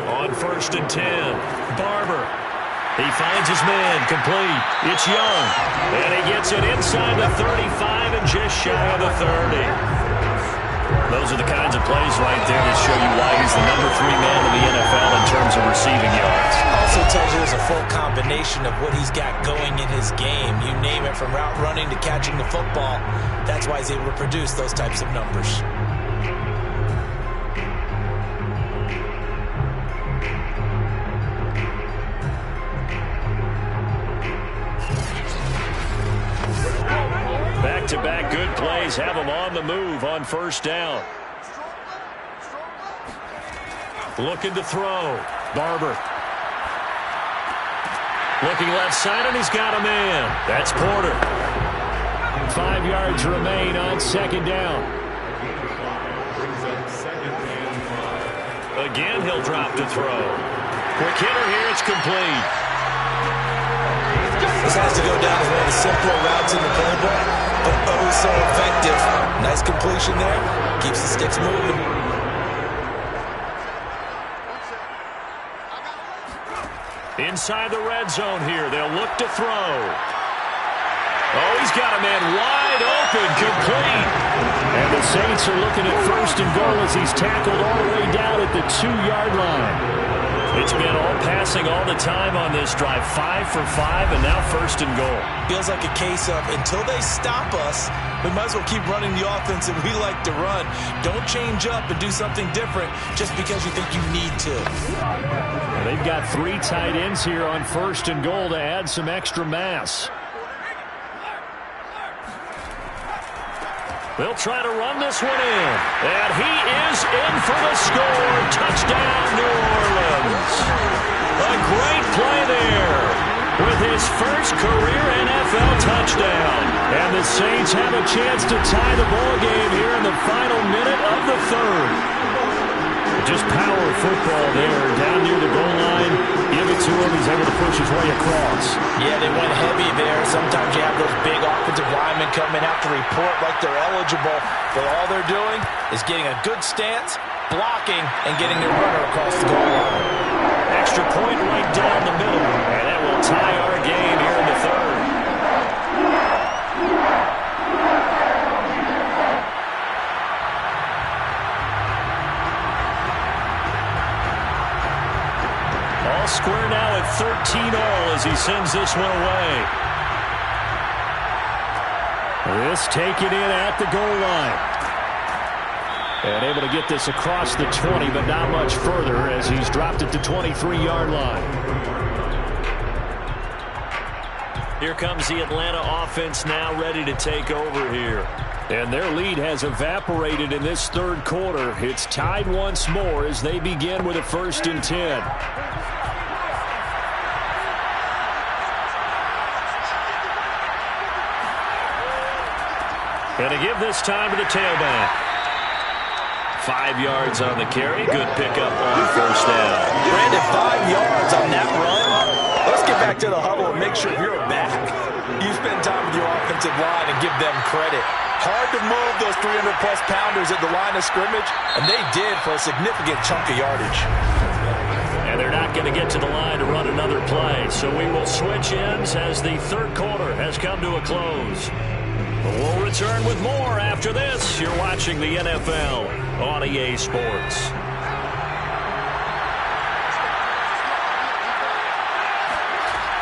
A: On 1st and 10, Barber. He finds his man, complete. It's Young. And he gets it inside the 35 and just shy of the 30. Those are the kinds of plays right there that show you why he's the number 3 man in the NFL in terms of receiving yards.
B: Also tells you there's a full combination of what he's got going in his game. You name it, from route running to catching the football. That's why he's able to produce those types of numbers.
A: Back-to-back good plays have him on the move on 1st down. Looking to throw. Barber. Looking left side, and he's got a man. That's Porter. 5 yards remain on 2nd down. Again, he'll drop to throw. Quick hitter here. It's complete.
B: This has to go down as one of the simpler routes in the playbook, but oh so effective. Nice completion there. Keeps the sticks moving.
A: Inside the red zone here. They'll look to throw. Oh, he's got a man wide open, complete. And the Saints are looking at 1st and goal as he's tackled all the way down at the 2-yard line. It's been all passing all the time on this drive. 5 for 5, and now 1st and goal.
B: Feels like a case of, until they stop us, we might as well keep running the offense that we like to run. Don't change up and do something different just because you think you need to.
A: They've got 3 tight ends here on 1st and goal to add some extra mass. They'll try to run this one in. And he is in for the score. Touchdown, New Orleans. A great play there with his first career NFL touchdown. And the Saints have a chance to tie the ball game here in the final minute of the 3rd. Just power football there down near the goal line. Give it to him. He's able to push his way across.
B: Yeah, they went heavy there. Sometimes you have those big offensive linemen come in, have to report like they're eligible, but all they're doing is getting a good stance, blocking, and getting their runner across the goal line.
A: Extra point right down the middle, and that will tie our game here in the 3rd. All square now at 13 all as he sends this one away. This taken in at the goal line. And able to get this across the 20, but not much further as he's dropped it to 23-yard line.
D: Here comes the Atlanta offense now ready to take over here.
A: And their lead has evaporated in this third quarter. It's tied once more as they begin with a 1st and 10.
D: Going to give this time to the tailback. 5 yards on the carry. Good pickup on 1st down.
B: Brandon, 5 yards on that run. Let's get back to the huddle and make sure you're back. You spend time with your offensive line and give them credit. Hard to move those 300-plus pounders at the line of scrimmage, and they did for a significant chunk of yardage.
D: And they're not going to get to the line to run another play, so we will switch ends as the third quarter has come to a close. We'll return with more after this. You're watching the NFL on EA Sports.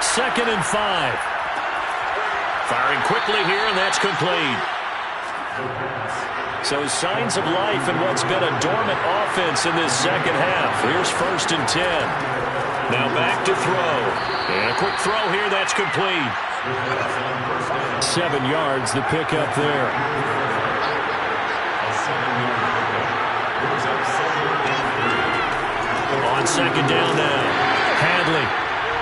A: Second and 5.
D: Firing quickly here, and that's complete.
A: So signs of life in what's been a dormant offense in this second half. Here's 1st and 10.
D: Now back to throw. And a quick throw here, that's complete.
A: 7 yards, the pickup there.
D: On 2nd down now.
A: Hadley.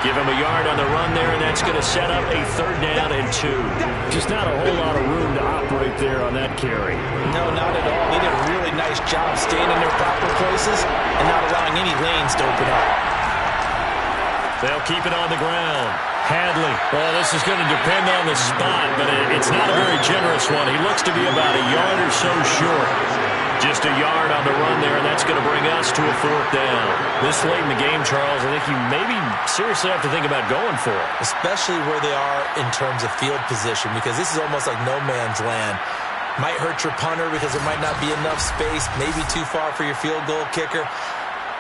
D: Give him a yard on the run there, and that's going to set up a 3rd down and 2.
A: Just not a whole lot of room to operate there on that carry.
B: No, not at all. They did a really nice job staying in their proper places and not allowing any lanes to open up.
D: They'll keep it on the ground.
A: Hadley.
D: Well, this is going to depend on the spot, but it's not a very generous one. He looks to be about a yard or so short. Just a yard on the run there, and that's going to bring us to a 4th down. This late in the game, Charles, I think you maybe seriously have to think about going for it.
B: Especially where they are in terms of field position, because this is almost like no man's land. Might hurt your punter because there might not be enough space, maybe too far for your field goal kicker.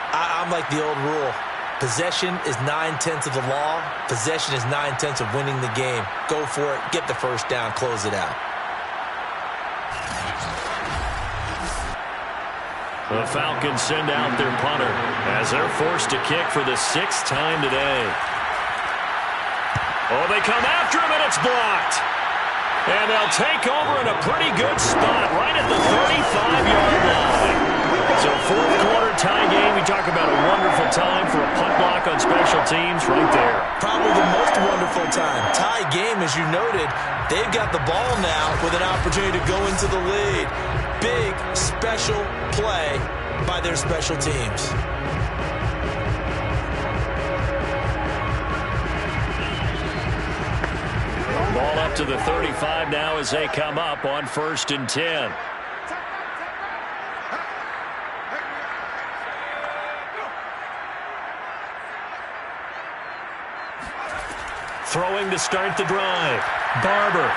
B: I'm like the old rule. Possession is 9/10 of the law. Possession is 9/10 of winning the game. Go for it. Get the 1st down. Close it out.
D: The Falcons send out their punter as they're forced to kick for the 6th time today. Oh, they come after him, and it's blocked. And they'll take over in a pretty good spot right at the 35-yard line. So 4th quarter tie game. We talk about a wonderful time for a punt block on special teams right there.
B: Probably the most wonderful time. Tie game, as you noted. They've got the ball now with an opportunity to go into the lead. Big special play by their special teams.
D: Ball up to the 35 now as they come up on 1st and 10. Throwing to start the drive. Barber.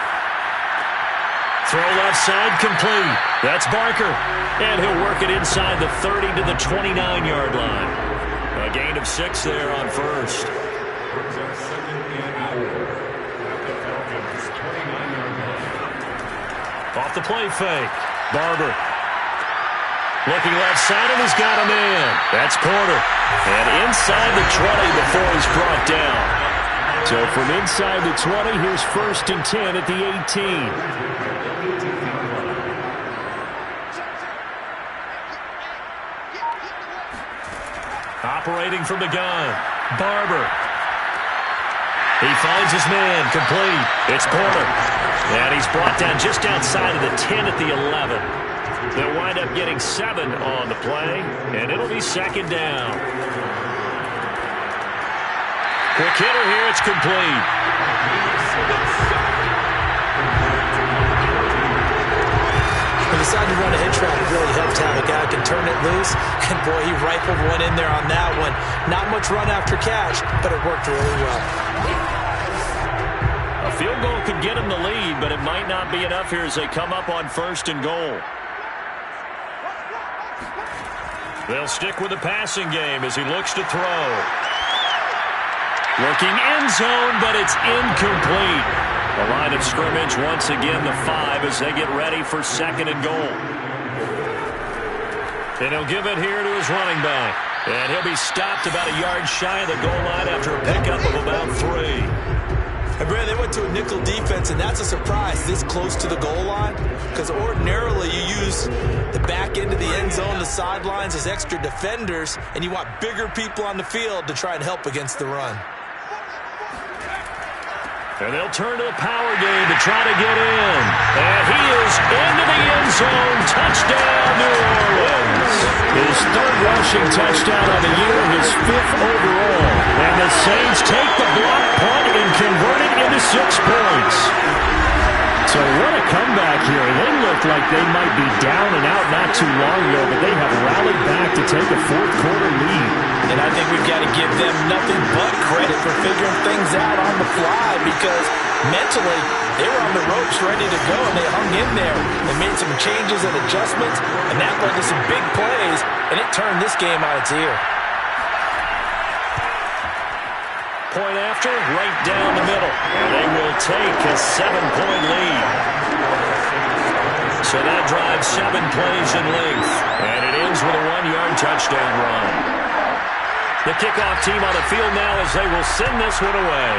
D: Throw left side complete. That's Barker. And he'll work it inside the 30 to the 29-yard line. A gain of 6 there on 1st. Off the play fake. Barber. Looking left side, and he's got a man. That's Porter. And inside the 20 before he's brought down.
A: So from inside the 20, here's 1st and 10 at the 18.
D: Operating from the gun. Barber. He finds his man. Complete. It's Porter. And he's brought down just outside of the 10 at the 11. They'll wind up getting 7 on the play, and it'll be 2nd down. Quick hitter here. It's complete.
B: He decided to run a hitch route. It really helps how the guy can turn it loose. And, boy, he rifled one in there on that one. Not much run after catch, but it worked really well.
D: A field goal could get him the lead, but it might not be enough here as they come up on 1st and goal. They'll stick with the passing game as he looks to throw. Looking end zone, but it's incomplete.
A: The line of scrimmage once again the 5 as they get ready for 2nd and goal. And he'll give it here to his running back. And he'll be stopped about a yard shy of the goal line after a pickup of about 3.
B: And Brad, they went to a nickel defense, and that's a surprise this close to the goal line, because ordinarily you use the back end of the end zone, the sidelines as extra defenders, and you want bigger people on the field to try and help against the run.
A: And they'll turn to the power game to try to get in. And he is into the end zone. Touchdown, New Orleans. His 3rd rushing touchdown on the year, his 5th overall. And the Saints take the block punt and convert it into 6 points. So what a comeback here. They looked like they might be down and out not too long ago, but they have rallied back to take a 4th quarter lead.
B: And I think we've got to give them nothing but credit for figuring things out on the fly, because mentally they were on the ropes ready to go, and they hung in there and made some changes and adjustments, and that led to some big plays, and it turned this game on its ear.
A: Point after, right down the middle. And they will take a 7-point lead. So that drives 7 plays in length. And it ends with a 1-yard touchdown run. The kickoff team on the field now as they will send this one away.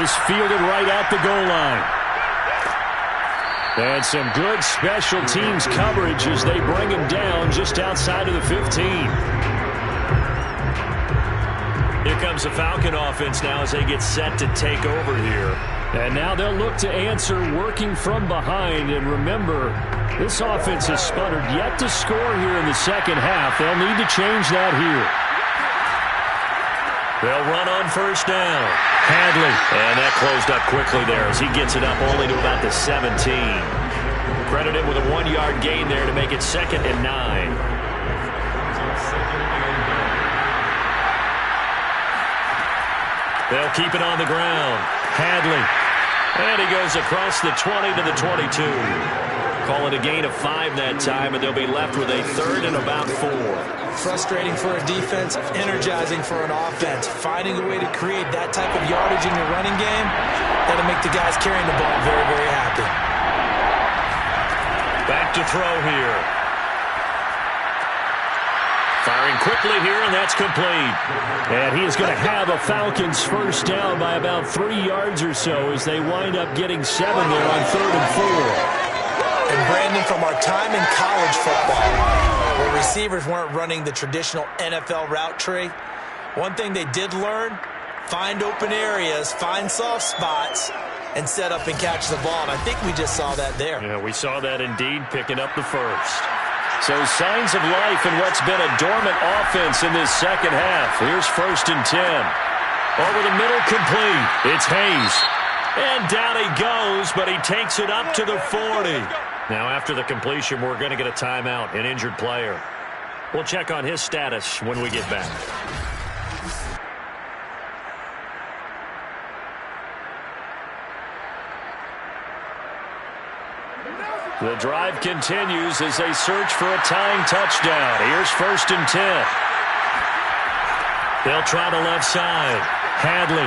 A: This fielded right at the goal line. And some good special teams coverage as they bring him down just outside of the 15. Here comes the Falcon offense now as they get set to take over here. And now they'll look to answer working from behind. And remember, this offense has sputtered yet to score here in the second half. They'll need to change that here. They'll run on 1st down. Hadley. And that closed up quickly there as he gets it up only to about the 17. Credit him with a 1-yard gain there to make it 2nd and 9. They'll keep it on the ground. Hadley. And he goes across the 20 to the 22. Call it a gain of 5 that time, and they'll be left with a 3rd and about 4.
B: Frustrating for a defense, energizing for an offense. Finding a way to create that type of yardage in your running game, that'll make the guys carrying the ball very, very happy.
A: Back to throw here. Firing quickly here, and that's complete. And he is going to have a Falcons 1st down by about 3 yards or so as they wind up getting 7 there on 3rd and 4.
B: And Brandon, from our time in college football, where receivers weren't running the traditional NFL route tree, one thing they did learn, find open areas, find soft spots, and set up and catch the ball. And I think we just saw that there.
A: Yeah, we saw that indeed, picking up the 1st. So signs of life in what's been a dormant offense in this second half. Here's 1st and 10. Over the middle, complete. It's Hayes. And down he goes, but he takes it up to the 40. Now after the completion, we're going to get a timeout, an injured player. We'll check on his status when we get back. The drive continues as they search for a tying touchdown. Here's 1st and 10. They'll try the left side. Hadley.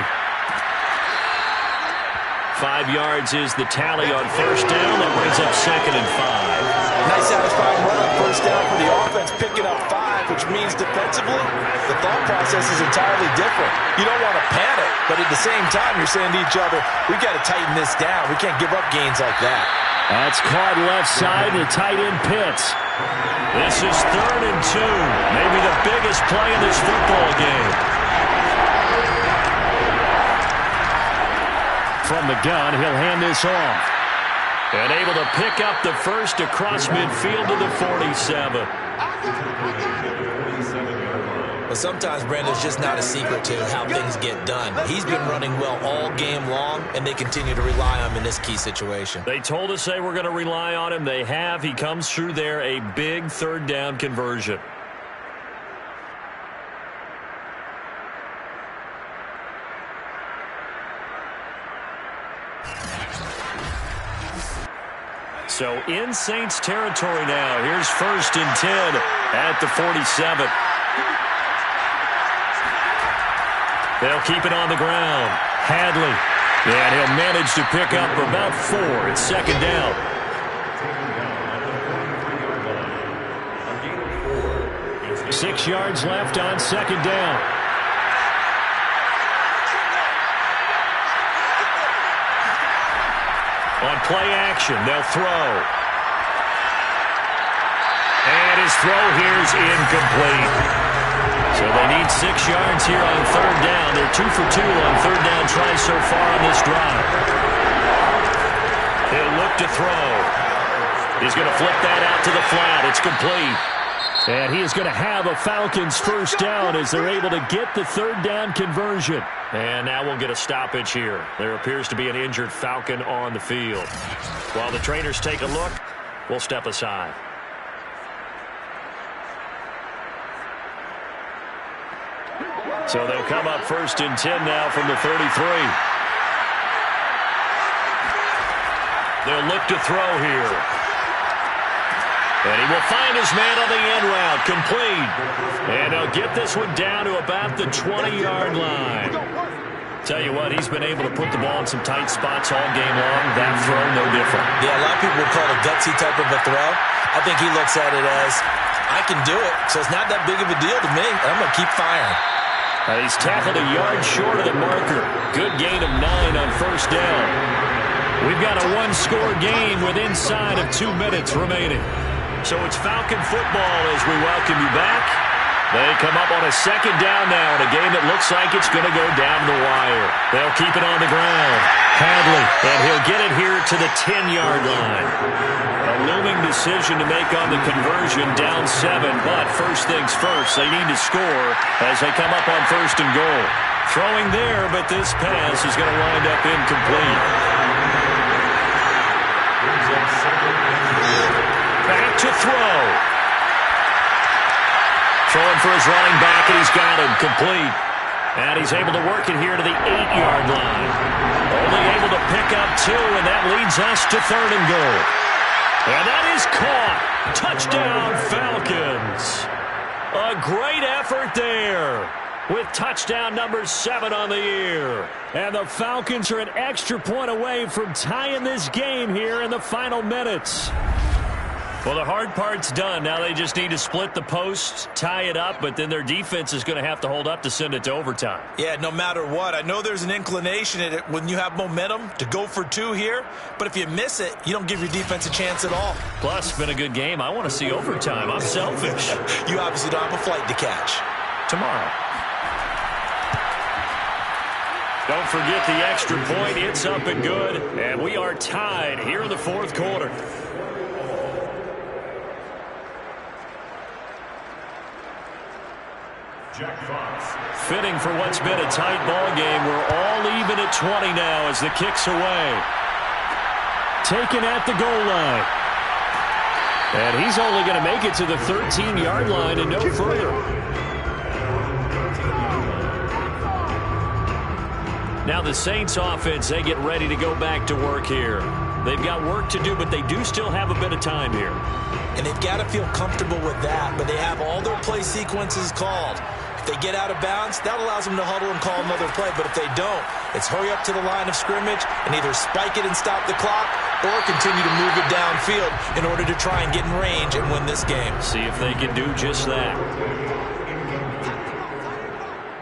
A: 5 yards is the tally on 1st down. That brings up 2nd and 5.
B: Nice satisfying run on 1st down for the offense, picking up 5, which means defensively, the thought process is entirely different. You don't want to panic, but at the same time, you're saying to each other, we've got to tighten this down. We can't give up gains like that.
A: That's caught left side, the tight end Pitts. This is 3rd and 2. Maybe the biggest play in this football game. From the gun, he'll hand this off. And able to pick up the 1st across midfield to the 47.
B: But sometimes, Brandon, it's just not a secret to how things get done. He's been running well all game long, and they continue to rely on him in this key situation.
A: They told us they were going to rely on him. They have. He comes through there, a big 3rd down conversion. So in Saints territory now. Here's 1st and 10 at the 47. They'll keep it on the ground. Hadley. And he'll manage to pick up about 4. It's second down. 6 yards left on second down. On play action, they'll throw. And his throw here is incomplete. So they need 6 yards here on third down. They're 2 for 2 on third down tries so far on this drive. He'll look to throw. He's going to flip that out to the flat. It's complete. And he is going to have a Falcons first down as they're able to get the third down conversion. And now we'll get a stoppage here. There appears to be an injured Falcon on the field. While the trainers take a look, we'll step aside. So they'll come up first and 10 now from the 33. They'll look to throw here. And he will find his man on the end route, complete. And he'll get this one down to about the 20-yard line. Tell you what, he's been able to put the ball in some tight spots all game long. That throw, no different.
B: Yeah, a lot of people would call it a gutsy type of a throw. I think he looks at it as, I can do it, so it's not that big of a deal to me. I'm going to keep firing.
A: He's tackled a yard short of the marker. Good gain of 9 on first down. We've got a one-score game with inside of 2 minutes remaining. So it's Falcon football as we welcome you back. They come up on a second down now in a game that looks like it's going to go down the wire. They'll keep it on the ground. Hadley, and he'll get it here to the 10-yard line. A looming decision to make on the conversion, down 7, but first things first, they need to score as they come up on first and goal. Throwing there, but this pass is going to wind up incomplete. Back to throw. Throwing for his running back, and he's got him complete. And he's able to work it here to the 8-yard line. Only able to pick up 2, and that leads us to third and goal. And that is caught. Touchdown, Falcons. A great effort there with touchdown number 7 on the year. And the Falcons are an extra point away from tying this game here in the final minutes. Well, the hard part's done. Now they just need to split the posts, tie it up, but then their defense is going to have to hold up to send it to overtime.
B: Yeah, no matter what. I know there's an inclination in it when you have momentum to go for 2 here, but if you miss it, you don't give your defense a chance at all.
A: Plus, it's been a good game. I want to see overtime. I'm selfish.
B: You obviously don't have a flight to catch.
A: Tomorrow. Don't forget the extra point. It's up and good, and we are tied here in the fourth quarter. Fitting for what's been a tight ball game. We're all even at 20 now as the kick's away. Taken at the goal line. And he's only going to make it to the 13-yard line and no further. Now the Saints offense, they get ready to go back to work here. They've got work to do, but they do still have a bit of time here.
B: And they've got to feel comfortable with that, but they have all their play sequences called. If they get out of bounds, that allows them to huddle and call another play. But if they don't, it's hurry up to the line of scrimmage and either spike it and stop the clock or continue to move it downfield in order to try and get in range and win this game.
A: See if they can do just that.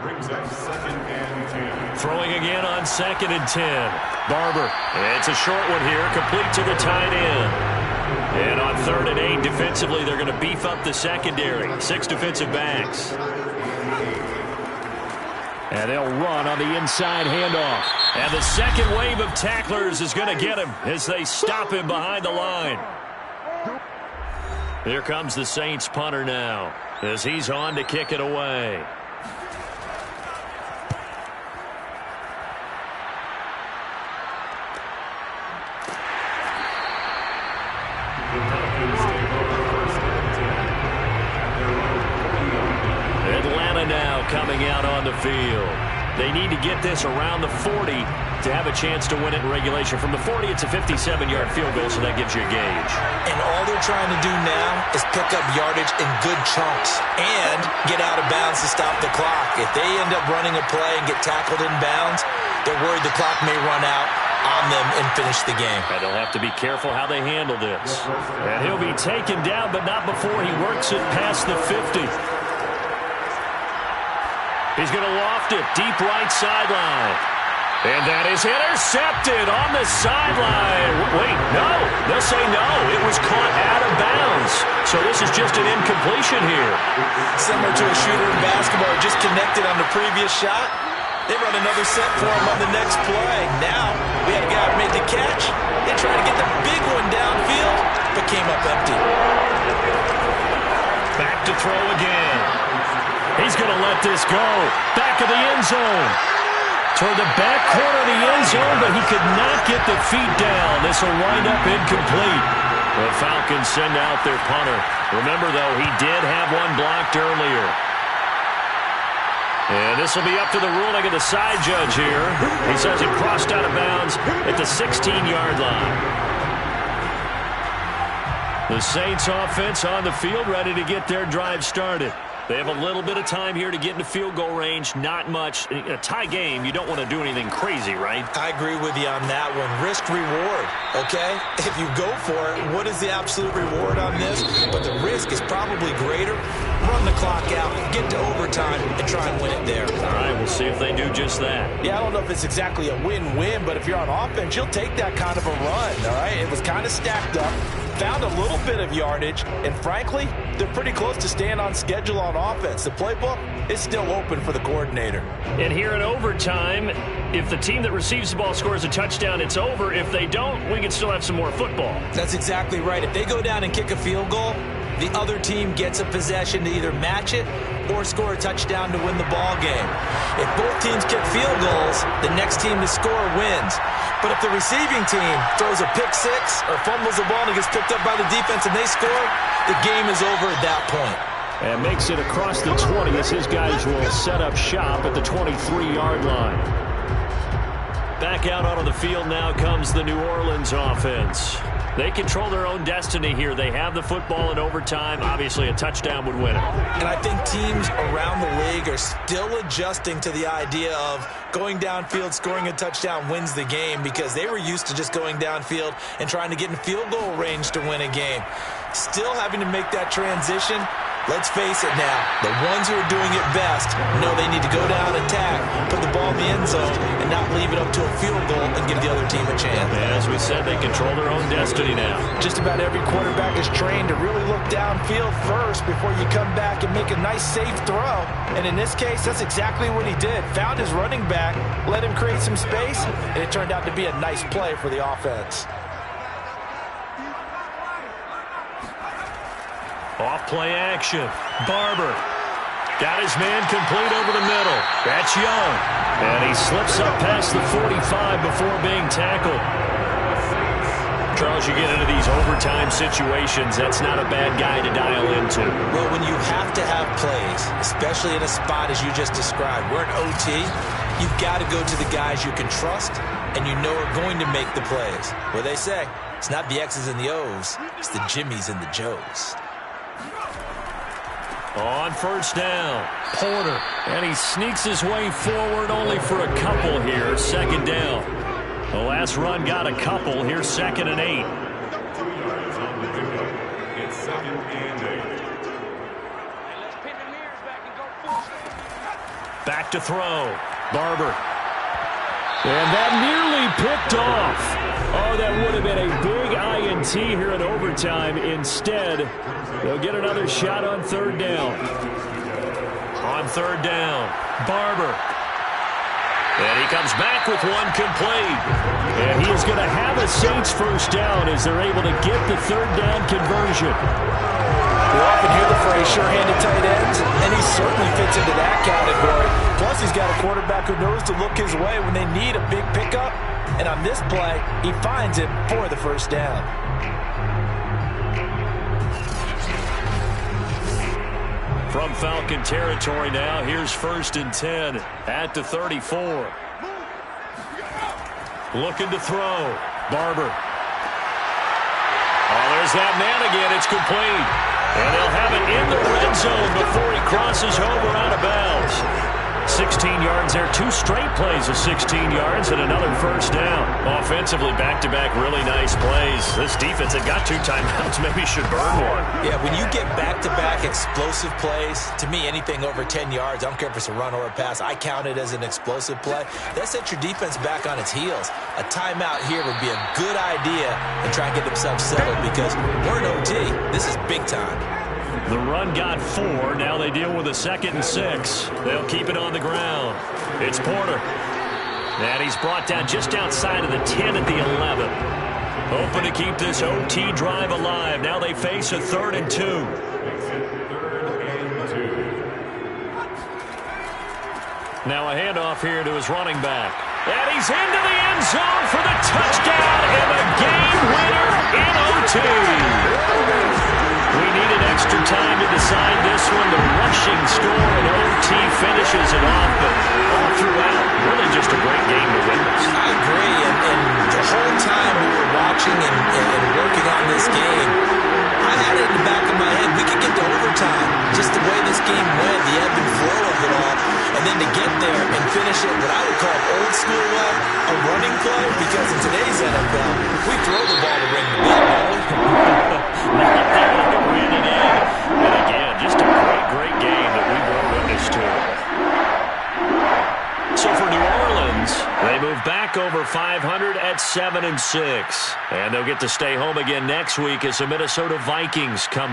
C: Brings up second and 10.
A: Throwing again on second and 10. Barber. It's a short one here, complete to the tight end. And on third and 8, defensively, they're going to beef up the secondary. 6 defensive backs. And they'll run on the inside handoff. And the second wave of tacklers is going to get him as they stop him behind the line. Here comes the Saints punter now as he's on to kick it away. Atlanta now coming out on the field. They need to get this around the 40
D: to have a chance to win it in regulation. From the 40, it's a 57-yard field goal, so that gives you a gauge.
B: And all they're trying to do now is pick up yardage in good chunks and get out of bounds to stop the clock. If they end up running a play and get tackled in bounds, they're worried the clock may run out on them and finish the game.
D: And they'll have to be careful how they handle this. And he'll be taken down, but not before he works it past the 50. He's going to loft it deep right sideline. And that is intercepted on the sideline. Wait, no. They'll say no. It was caught out of bounds. So this is just an incompletion here.
B: Similar to a shooter in basketball, just connected on the previous shot. They run another set for him on the next play. Now, we had a guy who made the catch. They tried to get the big one downfield, but came up empty.
D: Back to throw again. He's going to let this go. Back of the end zone. Toward the back corner of the end zone, but he could not get the feet down. This will wind up incomplete. The Falcons send out their punter. Remember, though, he did have one blocked earlier. And this will be up to the ruling of the side judge here. He says it crossed out of bounds at the 16-yard line. The Saints offense on the field, ready to get their drive started. They have a little bit of time here to get into field goal range. Not much. In a tie game, you don't want to do anything crazy, right?
B: I agree with you on that one. Risk reward, okay? If you go for it, what is the absolute reward on this? But the risk is probably greater. Run the clock out, get to overtime, and try and win it there.
D: All right, we'll see if they do just that.
B: Yeah, I don't know if it's exactly a win-win, but if you're on offense, you'll take that kind of a run, all right? It was kind of stacked up. Found a little bit of yardage, and frankly, they're pretty close to staying on schedule on offense. The playbook is still open for the coordinator.
D: And here in overtime, if the team that receives the ball scores a touchdown, it's over. If they don't, we can still have some more football.
B: That's exactly right. If they go down and kick a field goal, the other team gets a possession to either match it or score a touchdown to win the ball game. If both teams kick field goals, the next team to score wins. But if the receiving team throws a pick six or fumbles the ball and it gets picked up by the defense and they score, the game is over at that point.
D: And makes it across the 20 as his guys will set up shop at the 23-yard line. Back out onto the field now comes the New Orleans offense. They control their own destiny here. They have the football in overtime. Obviously, a touchdown would win it.
B: And I think teams around the league are still adjusting to the idea of going downfield, scoring a touchdown wins the game, because they were used to just going downfield and trying to get in field goal range to win a game. Still having to make that transition. Let's face it now, the ones who are doing it best know they need to go down, attack, put the ball in the end zone, and not leave it up to a field goal and give the other team a chance.
D: As we said, they control their own destiny now.
B: Just about every quarterback is trained to really look downfield first before you come back and make a nice, safe throw. And in this case, that's exactly what he did. Found his running back, let him create some space, and it turned out to be a nice play for the offense.
D: Off play action. Barber got his man complete over the middle. That's Young. And he slips up past the 45 before being tackled. Charles, you get into these overtime situations, that's not a bad guy to dial into.
B: Well, when you have to have plays, especially in a spot as you just described, we're in OT, you've got to go to the guys you can trust and you know are going to make the plays. What they say, it's not the X's and the O's, it's the Jimmies and the Joes.
D: On first down, Porter, and he sneaks his way forward only for a couple here. Second down. The last run got a couple. Here's 2nd and 8.
C: 2 yards on the pickup. It's 2nd and 8.
D: Back to throw. Barber. And that nearly picked off. Oh, that would have been a big INT here in overtime. Instead, they'll get another shot on 3rd down. On 3rd down, Barber. And he comes back with one complete. And he is going to have a Saints first down as they're able to get the 3rd down conversion.
B: We often hear the phrase sure-handed tight ends, and he certainly fits into that category. Plus, he's got a quarterback who knows to look his way when they need a big pickup. And on this play, he finds it for the first down.
D: From Falcon territory now, here's 1st and 10 at the 34.
A: Looking to throw. Barber. Oh, there's that man again. It's complete. And they'll have it in the red zone before he crosses over out of bounds. 16 yards there. 2 straight plays of 16 yards and another first down. Offensively, back-to-back really nice plays. This defense had got 2 timeouts. Maybe should burn one.
B: Yeah, when you get back-to-back explosive plays, to me, anything over 10 yards, I don't care if it's a run or a pass, I count it as an explosive play. That sets your defense back on its heels. A timeout here would be a good idea and try and get themselves settled because we're in OT. This is big time.
A: The run got 4. Now they deal with a 2nd and 6. They'll keep it on the ground. It's Porter. And he's brought down just outside of the 10 at the 11. Hoping to keep this OT drive alive. Now they face a 3rd and 2. Now a handoff here to his running back. And he's into the end zone for the touchdown and the game winner in OT. We needed extra time to decide this one. The rushing score in OT finishes it off, but all throughout, really just a great game to witness.
B: I agree, and the whole time we were watching and working on this game, I had it in the back of my head. We could get to overtime, just the way this game went, the ebb and flow of it all, and then to get there and finish it what I would call old school way, a running play, because in today's NFL, we throw the ball to ring the bell,
A: And again, just a great game that we brought witness to. So for New Orleans, they move back over 500 at 7-6. And they'll get to stay home again next week as the Minnesota Vikings come to